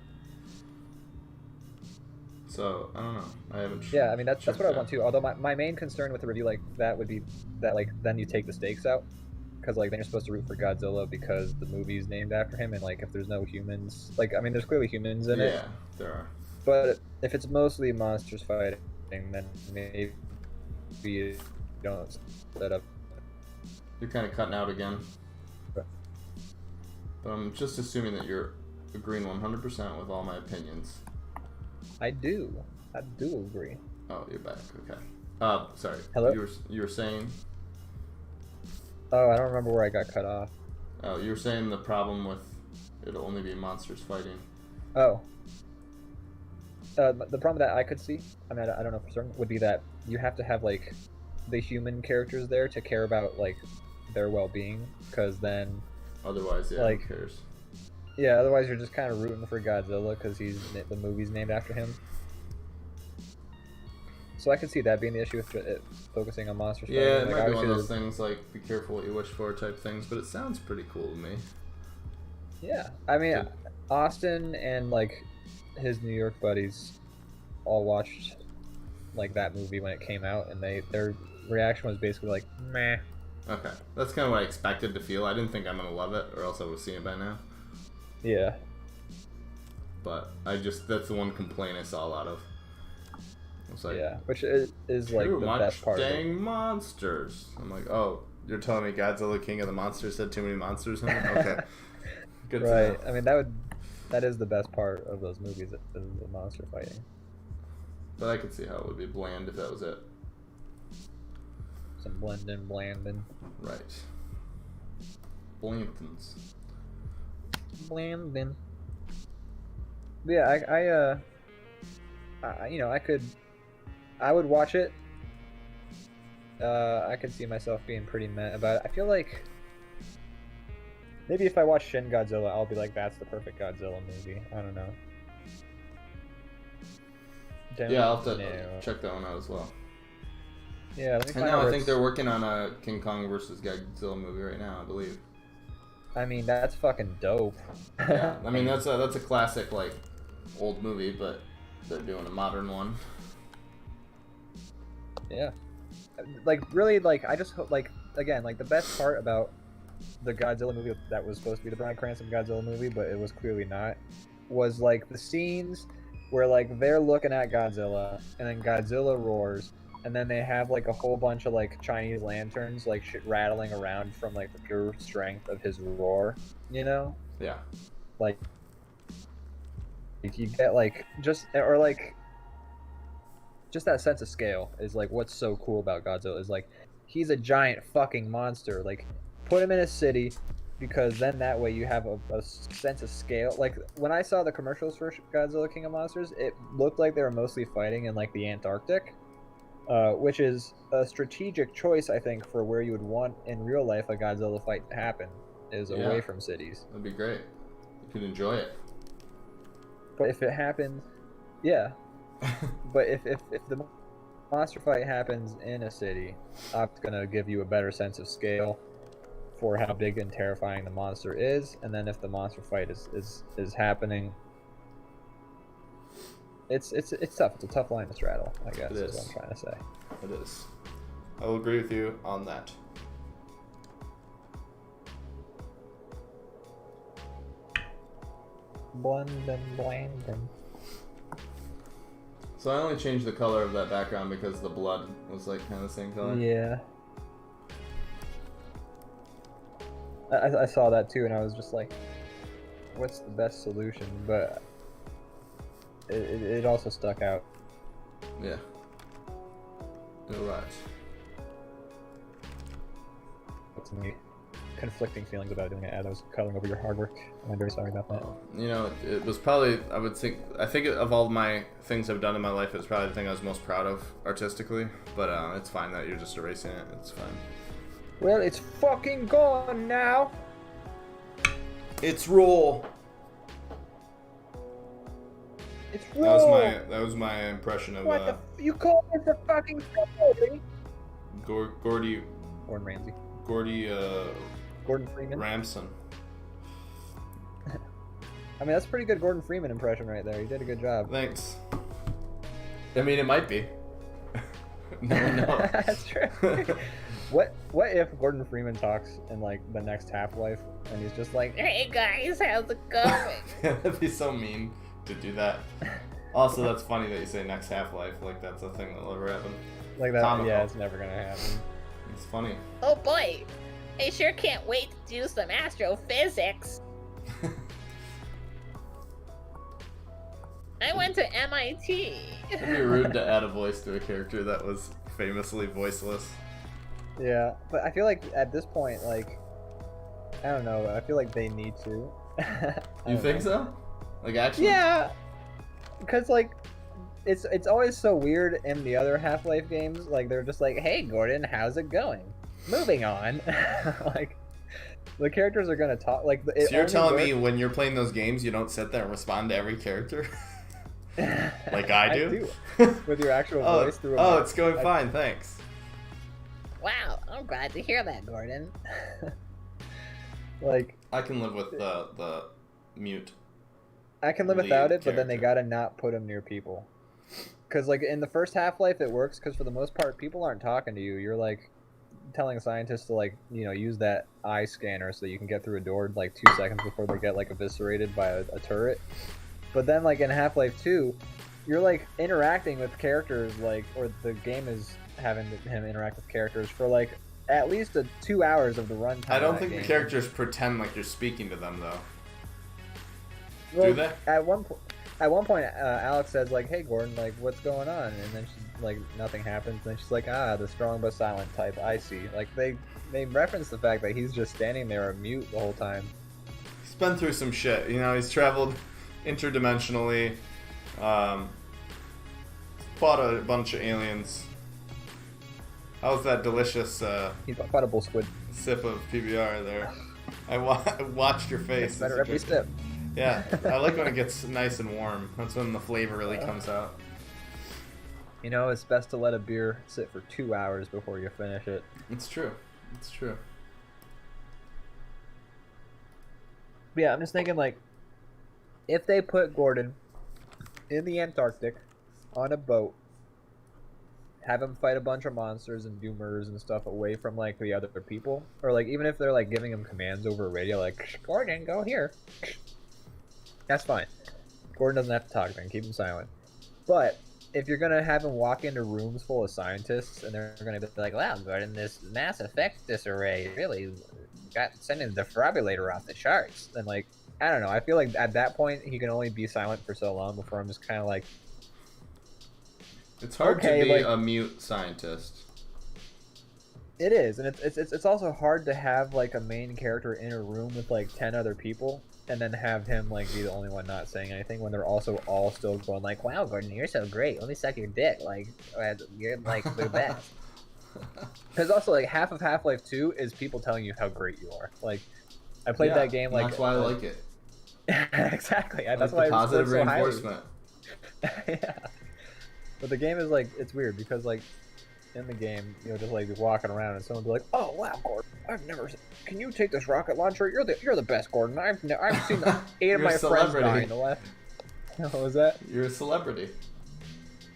S3: So I don't know. I haven't.
S2: Yeah, I mean that's
S3: checked
S2: what I
S3: that.
S2: want too. Although my main concern with a review like that would be that like then you take the stakes out because like then you're supposed to root for Godzilla because the movie's named after him, and like if there's no humans, like I mean there's clearly humans in it,
S3: Yeah, there are.
S2: but if it's mostly monsters fighting, then maybe you don't set up.
S3: You're kind of cutting out again. But I'm just assuming that you're agreeing 100% with all my opinions.
S2: I do agree.
S3: Oh, you're back. Okay. Sorry.
S2: Hello?
S3: You were saying.
S2: Oh, I don't remember where I got cut off.
S3: Oh, you were saying the problem with it'll only be monsters fighting.
S2: Oh. The problem that I could see, I mean, I don't know for certain, would be that you have to have like the human characters there to care about like their well-being, because then,
S3: Otherwise, yeah,
S2: Like-
S3: who cares?
S2: yeah, otherwise you're just kind of rooting for Godzilla because the movie's named after him. So I could see that being the issue with it focusing on monsters.
S3: Yeah, it
S2: fighting.
S3: might be one of
S2: obviously
S3: those things like be careful what you wish for type things, but it sounds pretty cool to me.
S2: Yeah, I mean,
S3: Good.
S2: Austin and like his New York buddies all watched like that movie when it came out, and their reaction was basically like, meh.
S3: Okay, that's kind of what I expected to feel. I didn't think I'm gonna love it, or else I would have seen it by now.
S2: Yeah.
S3: But that's the one complaint I saw a lot of. It's like,
S2: Yeah, which is like
S3: too
S2: the
S3: much
S2: best part. Of it.
S3: dang monsters. I'm like, oh, you're telling me Godzilla King of the Monsters had too many monsters in it? Okay. Good to
S2: Right.
S3: know.
S2: I mean, that is the best part of those movies, is the monster fighting.
S3: But I could see how it would be bland if that was it.
S2: Some blending, blanding.
S3: Right. Blanthans.
S2: Blanding. Yeah, you know, I would watch it. I could see myself being pretty meh about it. I feel like maybe if I watch Shin Godzilla, I'll be like, that's the perfect Godzilla movie. I don't know.
S3: Yeah, I'll have to check that one out as well.
S2: Yeah,
S3: And now I think they're working on a King Kong versus Godzilla movie right now, I believe.
S2: I mean, that's fucking dope.
S3: Yeah, I mean that's a classic like old movie, but they're doing a modern one.
S2: Yeah, like really, like I just hope, like again, like the best part about the Godzilla movie that was supposed to be the Bryan Cranston Godzilla movie, but it was clearly not, was like the scenes where like they're looking at Godzilla and then Godzilla roars. And then they have like a whole bunch of like Chinese lanterns like shit rattling around from like the pure strength of his roar, you know?
S3: Yeah.
S2: Like you get like just that sense of scale is like what's so cool about Godzilla is like he's a giant fucking monster. Like put him in a city because then that way you have a sense of scale. Like when I saw the commercials for Godzilla King of Monsters, it looked like they were mostly fighting in like the Antarctic. Which is a strategic choice, I think, for where you would want in real life a Godzilla fight to happen, is away from cities.
S3: That'd be great. You could enjoy it.
S2: But if it happens, yeah. But if the monster fight happens in a city, it's gonna give you a better sense of scale for how big and terrifying the monster is, and then if the monster fight is happening. It's tough. It's a tough line to straddle, I guess, is what I'm trying to say.
S3: It is. I will agree with you on that.
S2: Blanding.
S3: So I only changed the color of that background because the blood was like kind of the same color.
S2: Yeah. I saw that too, and I was just like, what's the best solution? But it also stuck out.
S3: Yeah. You're right.
S2: It's me. Conflicting feelings about doing it as I was coloring over your hard work, and I'm very sorry about that.
S3: You know, it was probably, I think of all my things I've done in my life, it's probably the thing I was most proud of artistically, but it's fine that you're just erasing it. It's fine.
S2: Well, it's fucking gone now.
S3: It's roll.
S2: It's raw.
S3: That was my impression of
S2: What you call this a fucking story?
S3: Gordy
S2: Gordon Ramsay.
S3: Gordon
S2: Freeman.
S3: Ramson.
S2: I mean, that's a pretty good Gordon Freeman impression right there. You did a good job.
S3: Thanks. I mean, it might be. No.
S2: That's true. What if Gordon Freeman talks in like the next Half-Life and he's just like, "Hey guys, how's it going?"
S3: That'd be so mean to do that. Also, that's funny that you say next Half-Life, like that's a thing that'll ever happen.
S2: Like that,
S3: Comical.
S2: Yeah, it's never gonna happen.
S3: It's funny.
S5: Oh boy, I sure can't wait to do some astrophysics. I went to MIT.
S3: It'd be rude to add a voice to a character that was famously voiceless.
S2: Yeah, but I feel like at this point, like, I don't know, I feel like they need to.
S3: You think so? Like, actually?
S2: Yeah, because like, it's always so weird in the other Half-Life games. Like, they're just like, "Hey, Gordon, how's it going? Moving on." Like, the characters are gonna talk. Like,
S3: so you're telling me when you're playing those games, you don't sit there and respond to every character? Like I do?
S2: With your actual voice through a mic.
S3: It's going fine, thanks.
S5: Wow, I'm glad to hear that, Gordon.
S2: Like,
S3: I can live with the mute.
S2: I can live
S3: lead
S2: without it, but then they
S3: character.
S2: gotta not put them near people. Because, like, in the first Half-Life, it works, because for the most part, people aren't talking to you. You're, like, telling scientists to, like, you know, use that eye scanner so you can get through a door, like, 2 seconds before they get, like, eviscerated by a turret. But then, like, in Half-Life 2, you're, like, interacting with characters, like, or the game is having him interact with characters for, like, at least 2 hours of the runtime.
S3: I don't
S2: of that
S3: think
S2: game.
S3: the characters pretend like you're speaking to them, though.
S2: Well,
S3: Do they?
S2: At one point, At one point, Alex says like, "Hey, Gordon, like, what's going on?" And then she's like, nothing happens. And then she's like, "Ah, the strong but silent type. I see." Like they reference the fact that he's just standing there mute the whole time.
S1: He's been through some shit. You know, he's traveled interdimensionally, fought a bunch of aliens. How was that delicious
S2: He's fought a bull squid.
S1: sip of PBR there? I watched your face.
S2: It's better every sip.
S1: Yeah, I like when it gets nice and warm. That's when the flavor really comes out.
S2: You know, it's best to let a beer sit for 2 hours before you finish it.
S1: It's true. It's true.
S2: But yeah, I'm just thinking, like, if they put Gordon in the Antarctic on a boat, have him fight a bunch of monsters and do murders and stuff away from, like, the other people, or, like, even if they're, like, giving him commands over a radio, like, Gordon, go here. That's fine. Gordon doesn't have to talk then. Keep him silent. But if you're going to have him walk into rooms full of scientists and they're going to be like, wow, Gordon, this Mass Effect disarray really got sending the defibrillator off the charts, then, like, I don't know. I feel like at that point he can only be silent for so long before I'm just kind of like,
S3: It's hard
S2: okay,
S3: to be
S2: like,
S3: a mute scientist.
S2: it is, and it's also hard to have like a main character in a room with like 10 other people and then have him like be the only one not saying anything when they're also all still going like, wow, Gordon, you're so great. Let me suck your dick. Like, you're like the best. Because also like half of Half-Life 2 is people telling you how great you are. Like, I played that game like.
S3: That's why I like it.
S2: Exactly.
S3: I
S2: That's
S3: like
S2: why
S3: the positive
S2: so highly.
S3: reinforcement.
S2: Yeah. But the game is like, it's weird because like in the game, you know, just like walking around and someone will be like, "Oh wow, Gordon, I've never. Can you take this rocket launcher? You're the best, Gordon. I've seen 8 of my friends die in the last." What was that?
S3: You're a celebrity.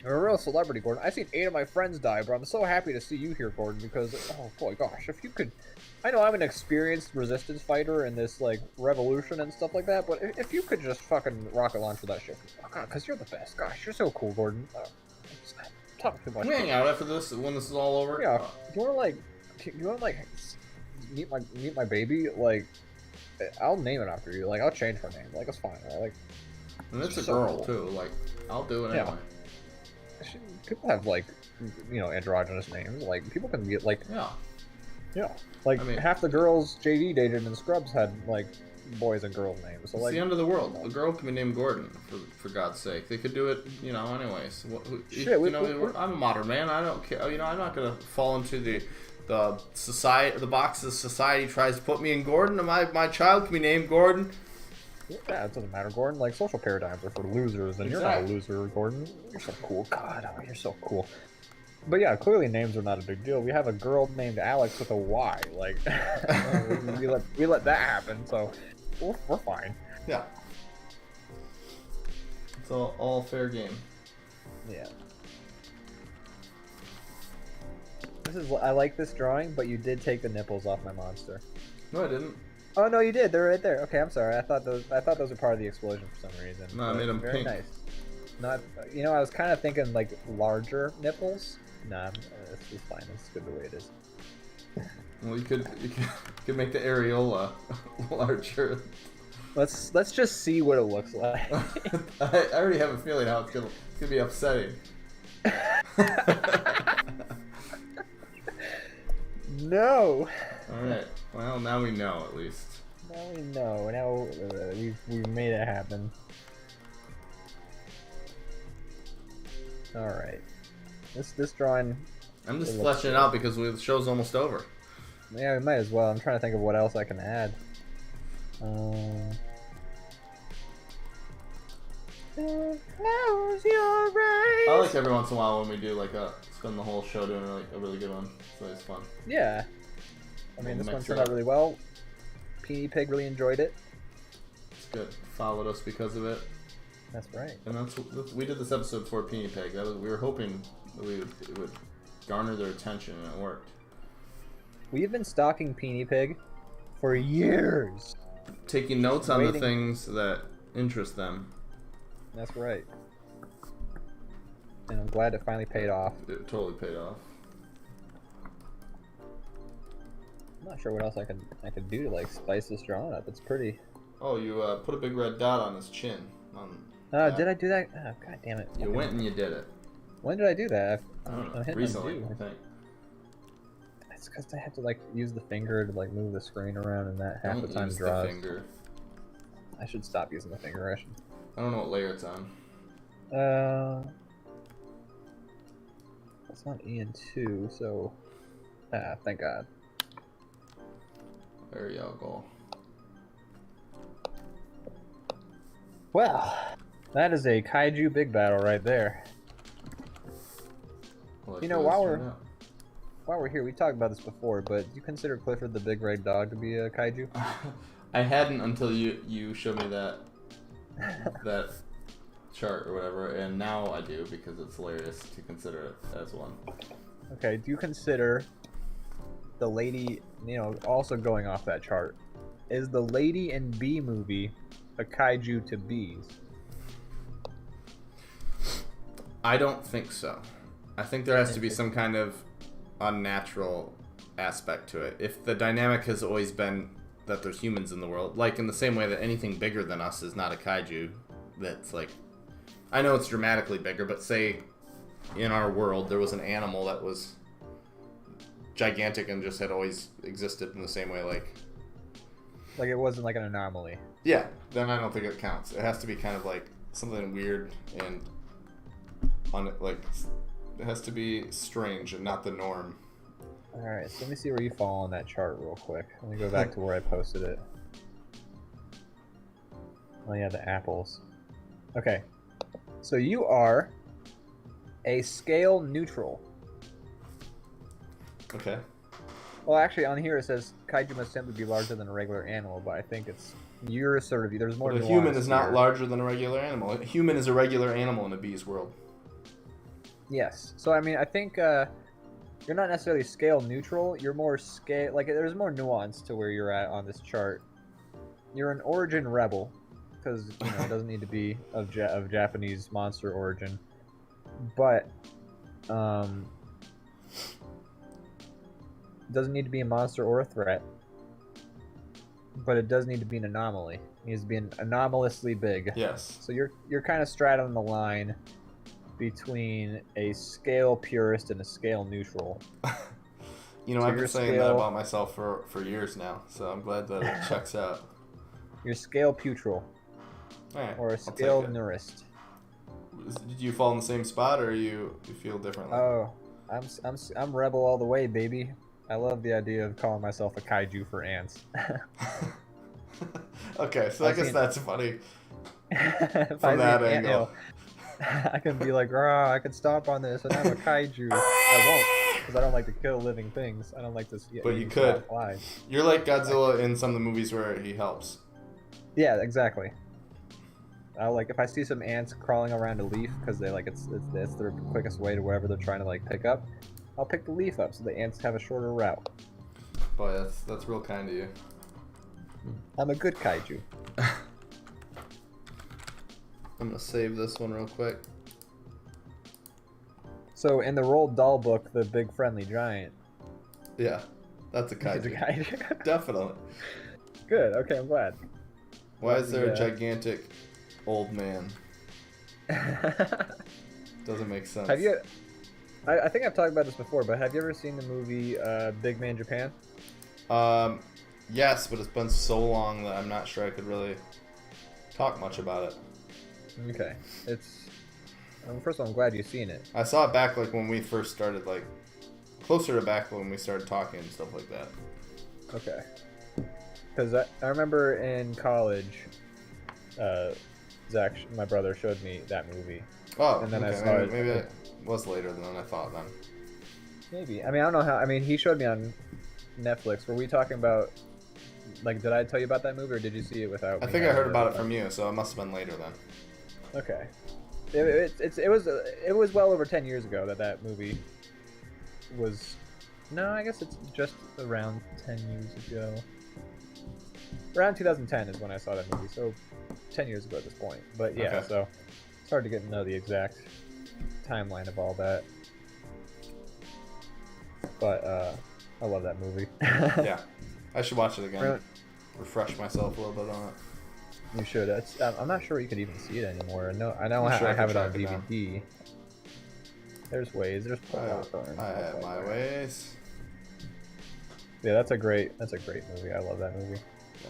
S2: You're a real celebrity, Gordon. I've seen 8 of my friends die, but I'm so happy to see you here, Gordon, because oh boy, gosh, if you could. I know I'm an experienced resistance fighter in this like revolution and stuff like that, but if you could just fucking rocket launch that shit, oh god, because you're the best. Gosh, you're so cool, Gordon. Talk too much.
S3: Can we hang out after this when this is all over?
S2: Yeah. Do you want to like meet my baby? Like, I'll name it after you. Like, I'll change her name. Like, it's fine. Right? Like,
S3: And it's a
S2: so
S3: girl
S2: cool.
S3: too. Like, I'll do it
S2: Yeah.
S3: anyway.
S2: People have like, you know, androgynous names. Like, people can get like,
S3: Yeah.
S2: like
S3: I mean-
S2: half the girls JD dated in Scrubs had like boys and girls names. So
S3: It's
S2: like,
S3: the end of the world. A girl can be named Gordon, for God's sake. They could do it, you know, anyways.
S2: Shit,
S3: I'm a modern man. I don't care. You know, I'm not gonna fall into the society, the boxes society tries to put me in. Gordon, my child can be named Gordon.
S2: yeah, it doesn't matter, Gordon. Like, social paradigms are for losers, and you're not a loser, Gordon. You're so cool. God, oh, you're so cool. But yeah, clearly names are not a big deal. We have a girl named Alex with a Y. Like, we let that happen, so we're fine.
S3: Yeah. It's all fair game.
S2: Yeah. I like this drawing, but you did take the nipples off my monster.
S3: No, I didn't.
S2: Oh no, you did. They're right there. Okay, I'm sorry. I thought those were part of the explosion for some reason.
S3: No, I made them
S2: very
S3: pink.
S2: nice. Not, you know, I was kind of thinking like larger nipples. Nah, it's fine. It's good the way it is.
S3: Well, you could make the areola larger.
S2: Let's just see what it looks like.
S3: I already have a feeling how it's gonna be upsetting.
S2: No.
S3: All right. Well, now we know at least.
S2: Now we know. Now we've made it happen. All right. This drawing.
S3: I'm just
S2: It looks
S3: fleshing it out because the show's almost over.
S2: Yeah, we might as well. I'm trying to think of what else I can add. Close your eyes.
S3: I like every once in a while when we do like spend the whole show doing like a really good one. It's always fun.
S2: Yeah. I mean,
S3: We'll
S2: this one
S3: mix
S2: turned
S3: it
S2: out
S3: up.
S2: really well. Peony Pig really enjoyed it.
S3: It's good. Followed us because of it,
S2: That's right.
S3: and we did this episode for Peony Pig. We were hoping that it would garner their attention, and it worked.
S2: We've been stalking Peony Pig for years.
S3: Taking notes on the
S2: Waiting.
S3: things that interest them.
S2: That's right. And I'm glad it finally paid off.
S3: It totally paid off.
S2: I'm not sure what else I could do to like spice this drawing up. It's pretty.
S3: Oh, you put a big red dot on his chin,
S2: Did I do that? Oh, God damn it.
S3: You went and you did it.
S2: When did I do that?
S3: I don't know.
S2: hit
S3: Recently,
S2: undo.
S3: I think.
S2: It's because I had to like use the finger to like move the screen around, and that half
S3: Don't
S2: the time
S3: use
S2: draws.
S3: the finger.
S2: I should stop using the finger.
S3: I don't know what layer it's on.
S2: It's on Ian 2, so thank God.
S3: There y'all go.
S2: Well, that is a kaiju big battle right there.
S3: Well,
S2: You know, while we're here, we talked about this before, but do you consider Clifford the Big Red Dog to be a kaiju?
S3: I hadn't until you showed me that chart or whatever, and now I do because it's hilarious to consider it as one.
S2: Okay, do you consider the lady, also going off that chart, is the Lady in Bee movie a kaiju to bees?
S1: I don't think so. I think there has to be some kind of unnatural aspect to it. If the dynamic has always been that there's humans in the world, like in the same way that anything bigger than us is not a kaiju, that's like, I know it's dramatically bigger, but say in our world there was an animal that was gigantic and just had always existed in the same way, like
S2: it wasn't like an anomaly.
S1: Yeah, then I don't think it counts. It has to be kind of like something weird and it has to be strange and not the norm.
S2: Alright, so let me see where you fall on that chart real quick. Let me go back to where I posted it. Oh yeah, the apples. Okay, so you are a scale neutral.
S1: Okay.
S2: Well, actually, on here it says kaiju must simply be larger than a regular animal, but I think you're sort of, there's more
S1: But a
S2: nuance
S1: human is not
S2: here.
S1: larger than a regular animal. A human is a regular animal in a bee's world.
S2: Yes. So, I mean, I think you're not necessarily scale neutral. You're more scale, there's more nuance to where you're at on this chart. You're an origin rebel, because, it doesn't need to be of Japanese monster origin. But, it doesn't need to be a monster or a threat. But it does need to be an anomaly. It needs to be anomalously big.
S1: Yes.
S2: So you're kind of straddling the line between a scale purist and a scale neutral.
S1: I've
S2: your
S1: been saying that
S2: scale-
S1: about myself for years now, so I'm glad that it checks out.
S2: You're scale putral
S1: Alright,
S2: or a
S1: I'll take
S2: scale
S1: it.
S2: neurist.
S1: Did you fall in the same spot, or you feel differently?
S2: Oh, I'm rebel all the way, baby. I love the idea of calling myself a kaiju for ants.
S1: Okay, so I
S2: I've
S1: guess
S2: seen-
S1: that's funny.
S2: If
S1: From
S2: I see
S1: that
S2: an
S1: angle.
S2: anthill, I can be like, "Rah, I can stomp on this, and I'm a kaiju." I won't, because I don't like to kill living things. I don't like to see.
S1: But you could.
S2: Fly.
S1: You're like Godzilla in some of the movies where he helps.
S2: Yeah, exactly. If I see some ants crawling around a leaf because they it's their quickest way to wherever they're trying to pick up, I'll pick the leaf up so the ants have a shorter route.
S1: Boy, that's real kind of you.
S2: I'm a good kaiju.
S1: I'm gonna save this one real quick.
S2: So in the Roald Dahl book, the big friendly giant
S1: Yeah, that's a
S2: is a
S1: kaiju.
S2: kaiju.
S1: Definitely.
S2: Good. Okay, I'm glad.
S1: Why is there a
S2: Yeah.
S1: gigantic old man? Doesn't make sense.
S2: Have you? I think I've talked about this before, but have you ever seen the movie Big Man Japan?
S1: Yes, but it's been so long that I'm not sure I could really talk much about it.
S2: Okay, first of all, I'm glad you've seen it.
S1: I saw it back when we first started, closer to back when we started talking and stuff like that.
S2: Okay. Because I remember in college, Zach, my brother, showed me that movie.
S1: Oh,
S2: And then I
S1: okay,
S2: saw it-
S1: maybe it was later than I thought then.
S2: Maybe. I mean, I don't know how. I mean, he showed me on Netflix. Were we talking about, did I tell you about that movie, or did you see it without
S1: I
S2: me
S1: think I
S2: having
S1: heard about it
S2: about
S1: from you, so it must have been later then.
S2: Okay. It was well over 10 years ago that movie was. No, I guess it's just around 10 years ago. Around 2010 is when I saw that movie, so 10 years ago at this point. But yeah,
S1: Okay.
S2: so it's hard to get to know the exact timeline of all that. But I love that movie.
S1: Yeah, I should watch it again.
S2: Really?
S1: Refresh myself a little bit on it.
S2: You should. I'm not sure you could even see it anymore. No, I know
S1: I'm sure
S2: I
S1: I
S2: have it
S1: can
S2: on
S1: track it down.
S2: DVD. There's ways. There's
S1: I have my ways.
S2: Yeah, that's a great movie. I love that movie.
S1: Yeah.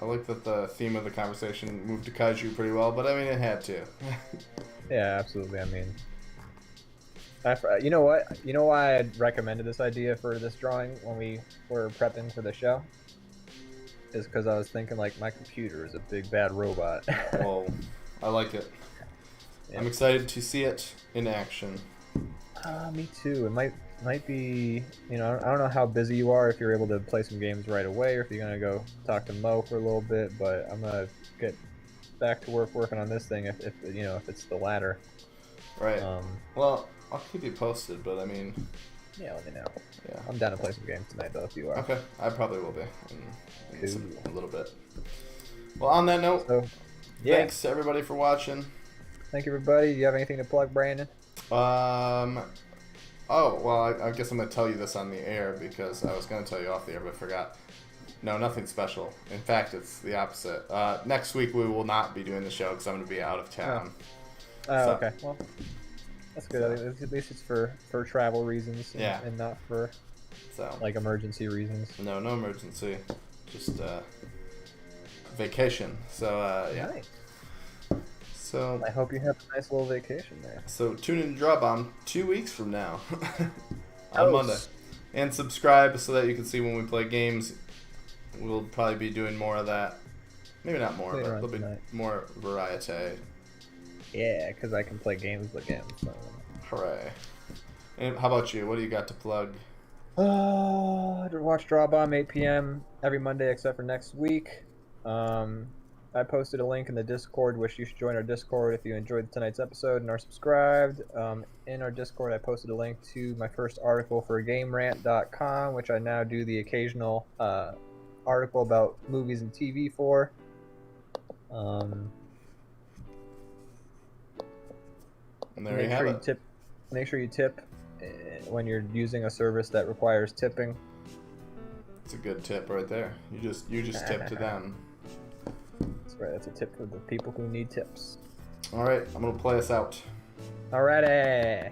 S1: I like that the theme of the conversation moved to kaiju pretty well, but I mean, it had to.
S2: Yeah, absolutely. I mean, you know what? You know why I recommended this idea for this drawing when we were prepping for the show? Is because I was thinking like my computer is a big bad robot.
S1: Well, I like it.
S2: Yeah.
S1: I'm excited to see it in action.
S2: Me too. It might be, I don't know how busy you are, if you're able to play some games right away, or if you're gonna go talk to Mo for a little bit. But I'm gonna get back to work working on this thing if it's the latter.
S1: Right. Well, I'll keep you posted, but I mean.
S2: Yeah, let me know.
S1: Yeah.
S2: I'm down to play some games tonight though if you are.
S1: Okay, I probably will be in a little bit. Well, on that note,
S2: So, yeah.
S1: thanks to everybody for watching.
S2: Thank you, everybody. Do you have anything to plug, Brandon?
S1: Oh, well, I guess I'm going to tell you this on the air because I was going to tell you off the air, but forgot. No, nothing special. In fact, it's the opposite. Next week, we will not be doing the show because I'm going to be out of town.
S2: Oh,
S1: So-
S2: okay. Well, that's good. At least it's for travel reasons and,
S1: Yeah.
S2: and not for,
S1: So,
S2: like, emergency reasons.
S1: no emergency. Just vacation. So, yeah.
S2: Nice.
S1: So,
S2: I hope you have a nice little vacation there.
S1: So tune in to DrawBomb 2 weeks from now on
S2: Oh,
S1: Monday, and subscribe so that you can see when we play games. We'll probably be doing more of that. Maybe not more,
S2: Later
S1: but
S2: on
S1: there'll be
S2: tonight.
S1: more variety.
S2: Yeah, because I can play games again. So.
S1: Hooray! And how about you? What do you got to plug?
S2: Watch DrawBomb 8 p.m. every Monday except for next week. I posted a link in the Discord, which you should join our Discord if you enjoyed tonight's episode and are subscribed. In our Discord, I posted a link to my first article for GameRant.com, which I now do the occasional article about movies and TV for.
S1: And there
S2: Make
S1: you have
S2: sure
S1: it.
S2: you tip. Make sure you tip when you're using a service that requires tipping.
S1: It's a good tip right there. You just tip to them.
S2: That's right. That's a tip for the people who need tips.
S1: All right, I'm gonna play us out.
S2: Alrighty.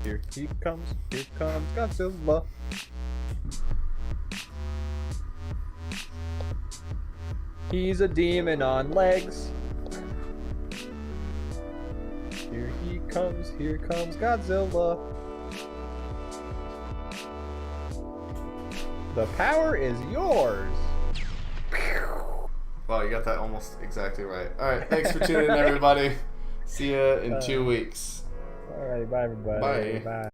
S2: Here he comes. Here comes Godzilla. He's a demon on legs. Here he comes. Here comes Godzilla. The power is yours.
S1: Wow, you got that almost exactly right. All right, thanks for tuning in, everybody. See ya in 2 weeks.
S2: Alright, bye everybody.
S1: Bye.
S2: Bye.